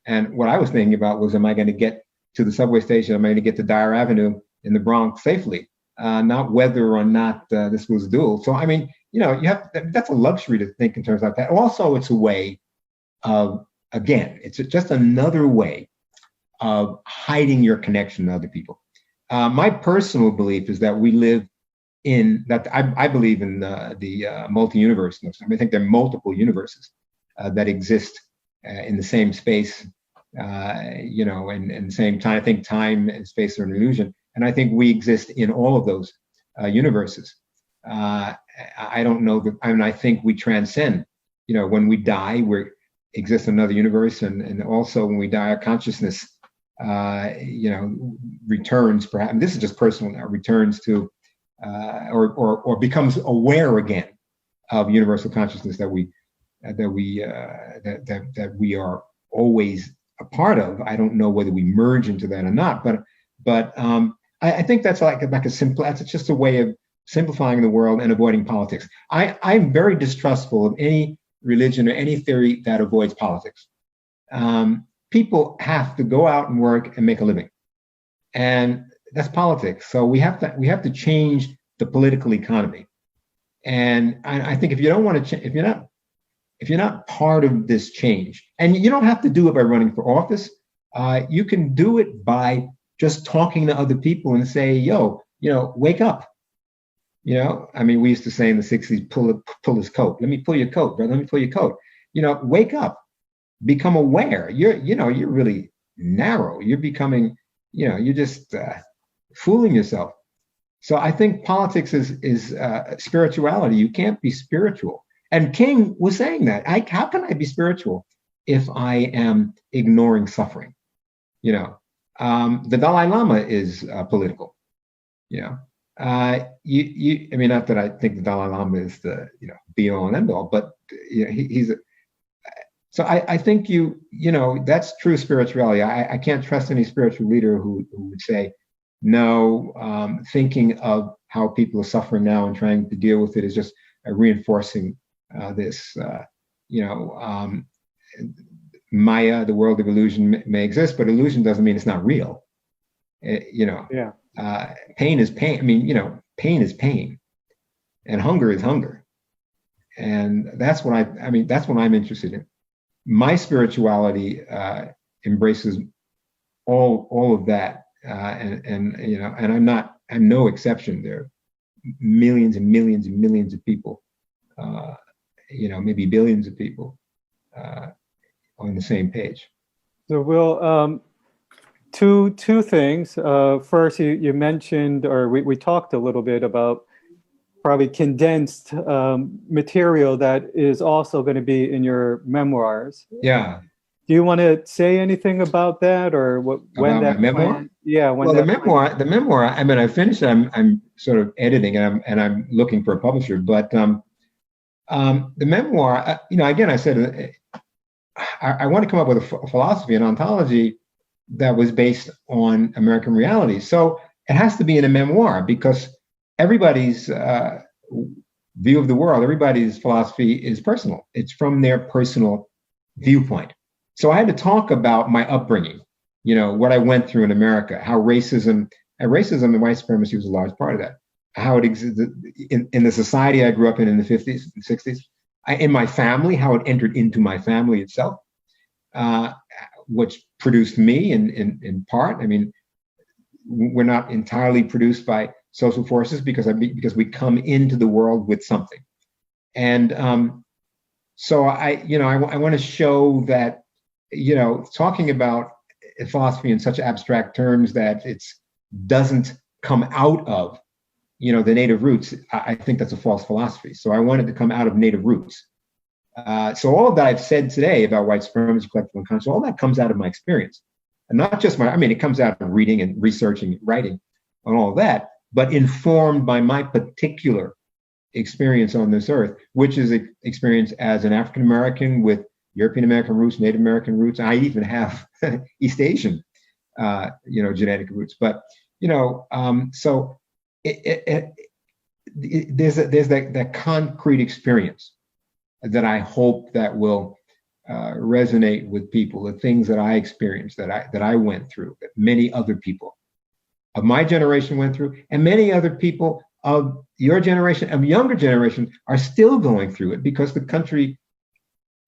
and what I was thinking about was, am I going to get to the subway station? Am I going to get to Dyer Avenue in the Bronx safely? Not whether or not this was dual. So I mean, that's a luxury to think in terms like that. Also, it's a way of, again, it's just another way of hiding your connection to other people. My personal belief is that we live in that. I believe in the multi-universeness. I think there are multiple universes that exist in the same space, and the same time. I think time and space are an illusion, and I think we exist in all of those universes. I don't know that. I mean, I think we transcend. When we die, we exist in another universe, and also when we die, our consciousness returns, perhaps, and this is just personal now, returns to or becomes aware again of universal consciousness that we are always a part of. I don't know whether we merge into that or not, but I think that's like a simple. That's just a way of simplifying the world and avoiding politics. I'm very distrustful of any religion or any theory that avoids politics. People have to go out and work and make a living, and that's politics. So we have to change the political economy. And I think if you don't want to, if you're not part of this change, and you don't have to do it by running for office, you can do it by just talking to other people and say, "Yo, wake up." I mean, we used to say in the '60s, pull his coat. Let me pull your coat, brother. Let me pull your coat. Wake up. Become aware. You're really narrow. You're becoming, you're just fooling yourself. So I think politics is spirituality. You can't be spiritual. And King was saying that. How can I be spiritual if I am ignoring suffering? The Dalai Lama is political. I mean, not that I think the Dalai Lama is the be all and end all, but he's. So I think that's true spirituality. I can't trust any spiritual leader who would say, no, thinking of how people are suffering now and trying to deal with it is just reinforcing this. Maya, the world of illusion, may exist, but illusion doesn't mean it's not real. Pain is pain. I mean, pain is pain, and hunger is hunger, and that's what that's what I'm interested in. My spirituality embraces all of that, and I'm no exception. There are millions and millions and millions of people, maybe billions of people on the same page.
So we'll two things. First, you mentioned, or we talked a little bit about probably condensed material that is also going to be in your memoirs.
Yeah.
Do you want to say anything about that, or when
About my
that
memoir?
plan? Yeah, when
Well,
that plan.
the memoir. I mean, I finished it. I'm sort of editing, and I'm looking for a publisher. But the memoir, again, I said I want to come up with a philosophy, an ontology that was based on American reality. So it has to be in a memoir because everybody's view of the world, everybody's philosophy is personal. It's from their personal viewpoint. So I had to talk about my upbringing, what I went through in America, how racism and white supremacy was a large part of that, how it existed in the society I grew up in the 50s and 60s, in my family, how it entered into my family itself, which produced me in part. I mean, we're not entirely produced by social forces because we come into the world with something. And so I want to show that, talking about philosophy in such abstract terms that it doesn't come out of, the native roots, I think that's a false philosophy. So I wanted to come out of native roots. So all of that I've said today about white supremacy, collective unconscious, all that comes out of my experience. And not just it comes out of reading and researching, writing on all of that, but informed by my particular experience on this earth, which is an experience as an African American with European American roots, Native American roots. I even have East Asian, genetic roots. But so there's that concrete experience that I hope that will resonate with people. The things that I experienced, that I went through, that many other people of my generation went through, and many other people of your generation, of younger generation, are still going through it because the country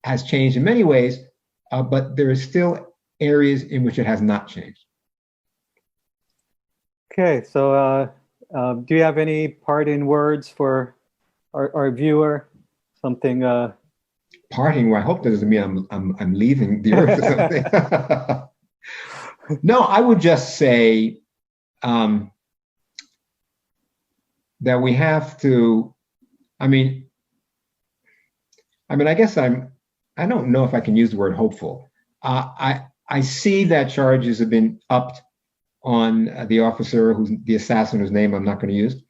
has changed in many ways, but there is still areas in which it has not changed.
Okay, so do you have any parting words for our viewer? Something.
Parting. Well, I hope that doesn't mean I'm leaving the earth or something. No, I would just say that we have to. I guess I don't know if I can use the word hopeful. I see that charges have been upped on the officer, the assassin whose name I'm not going to use,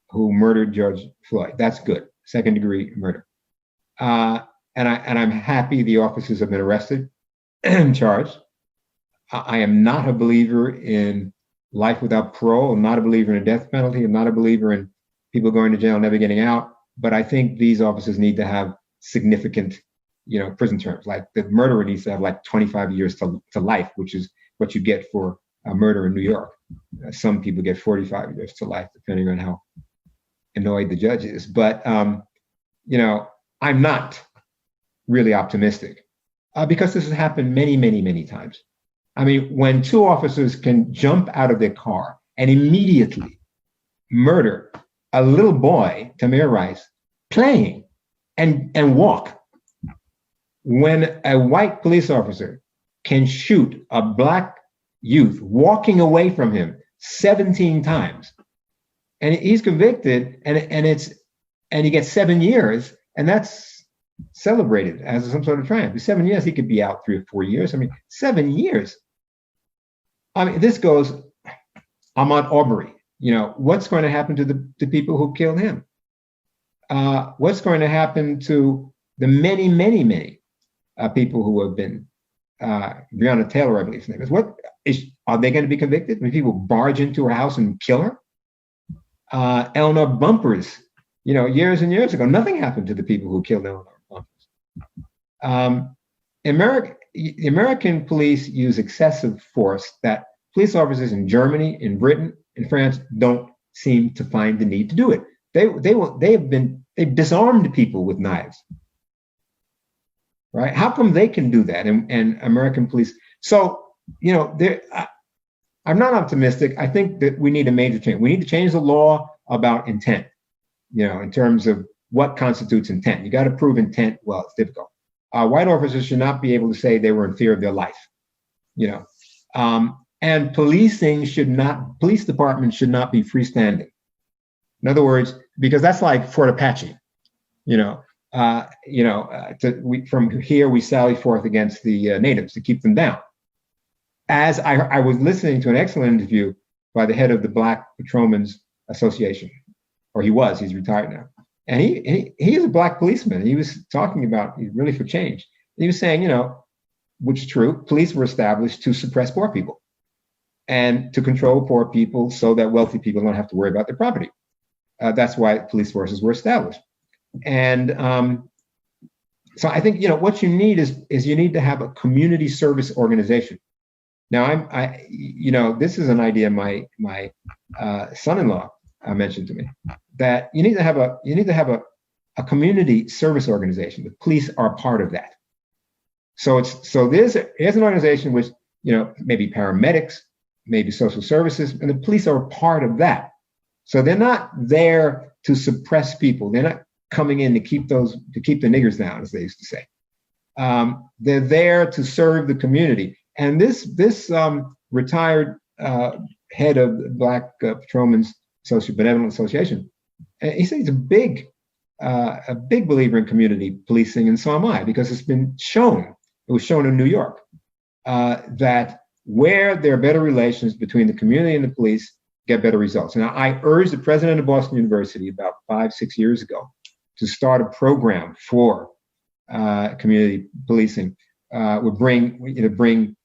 who murdered George Floyd. That's good. Second-degree murder. And I'm happy the officers have been arrested and charged. I am not a believer in life without parole. I'm not a believer in a death penalty. I'm not a believer in people going to jail and never getting out. But I think these officers need to have significant, prison terms. Like the murderer needs to have like 25 years to life, which is what you get for a murder in New York. Some people get 45 years to life, depending on how annoyed the judge is. But I'm not really optimistic because this has happened many, many, many times. When two officers can jump out of their car and immediately murder a little boy, Tamir Rice, playing and walk. When a white police officer can shoot a black youth walking away from him 17 times, and he's convicted, and he gets 7 years, and that's celebrated as some sort of triumph. 7 years, he could be out 3 or 4 years. 7 years. This goes, Ahmaud Arbery. What's going to happen to the people who killed him? What's going to happen to the many, many, many people who have been, Breonna Taylor, I believe his name is. Are they going to be convicted when people barge into her house and kill her? Eleanor Bumpurs, years and years ago, nothing happened to the people who killed Eleanor Bumpurs. The American police use excessive force that police officers in Germany, in Britain, in France don't seem to find the need to do it. They've disarmed people with knives, right? How come they can do that and American police? So I'm not optimistic. I think that we need a major change. We need to change the law about intent, in terms of what constitutes intent. You got to prove intent. Well, it's difficult. White officers should not be able to say they were in fear of their life. And police departments should not be freestanding. In other words, because that's like Fort Apache, you know, from here we sally forth against the natives to keep them down. As I was listening to an excellent interview by the head of the Black Patrolmen's Association, or he's retired now. And he is a Black policeman. He was talking about, he's really for change. He was saying, which is true, police were established to suppress poor people and to control poor people so that wealthy people don't have to worry about their property. That's why police forces were established. And so I think, what you need is you need to have a community service organization. Now, this is an idea my son-in-law mentioned to me, that you need to have a community service organization. The police are part of that. So there's an organization which, maybe paramedics, maybe social services, and the police are a part of that. So they're not there to suppress people. They're not coming in to keep the niggers down, as they used to say. They're there to serve the community. And this retired head of the Black Patrolmen's Benevolent Association, he said he's a big believer in community policing, and so am I, because it's been shown. It was shown in New York that where there are better relations between the community and the police, get better results. And I urged the president of Boston University about 5-6 years ago to start a program for community policing. Would bring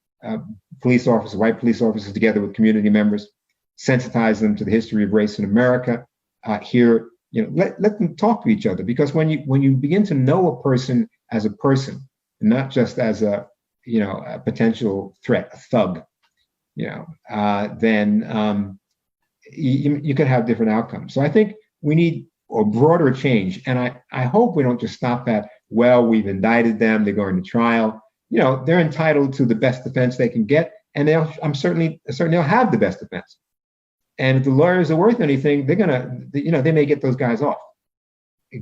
police officers, white police officers, together with community members, sensitize them to the history of race in America. Let them talk to each other, because when you begin to know a person as a person, and not just as a potential threat, a thug, then you could have different outcomes. So I think we need a broader change, and I hope we don't just stop at, well, we've indicted them, they're going to trial. They're entitled to the best defense they can get, and I'm certainly they'll have the best defense. And if the lawyers are worth anything, they may get those guys off,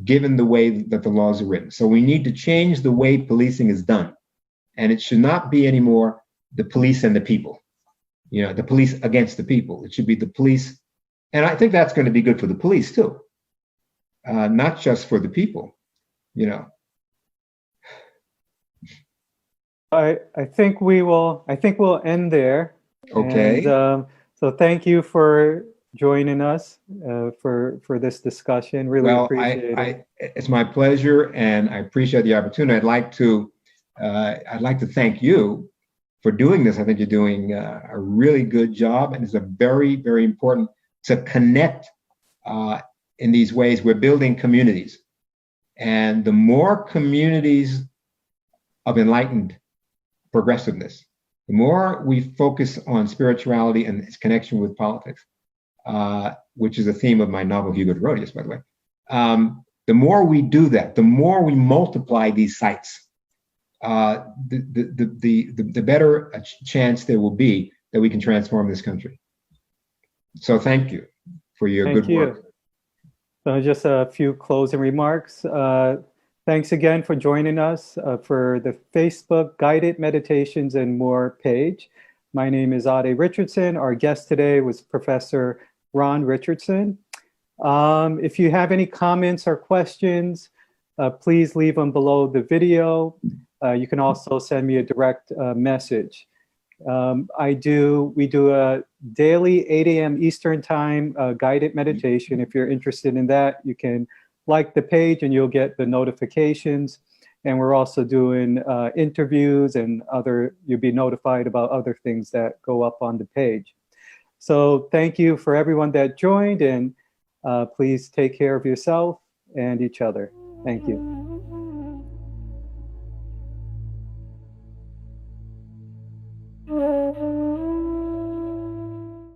given the way that the laws are written. So we need to change the way policing is done, and it should not be anymore the police and the people. The police against the people. It should be the police, and I think that's going to be good for the police too, not just for the people.
I think we'll end there.
Okay.
And, so thank you for joining us for this discussion. Really appreciate it.
It's my pleasure, and I appreciate the opportunity. I'd like to thank you for doing this. I think you're doing a really good job, and it's a very, very important to connect in these ways. We're building communities, and the more communities of enlightened progressiveness, the more we focus on spirituality and its connection with politics, which is a theme of my novel Hugo de Rodius, by the way. The more we do that, the more we multiply these sites, the better a chance there will be that we can transform this country. So thank you for your good work.
So just a few closing remarks. Thanks again for joining us for the Facebook Guided Meditations and More page. My name is Ade Richardson. Our guest today was Professor Ron Richardson. If you have any comments or questions, please leave them below the video. You can also send me a direct message. We do a daily 8 a.m. Eastern Time guided meditation. If you're interested in that, you can like the page and you'll get the notifications. And we're also doing interviews and you'll be notified about other things that go up on the page. So thank you for everyone that joined, and please take care of yourself and each other. Thank you.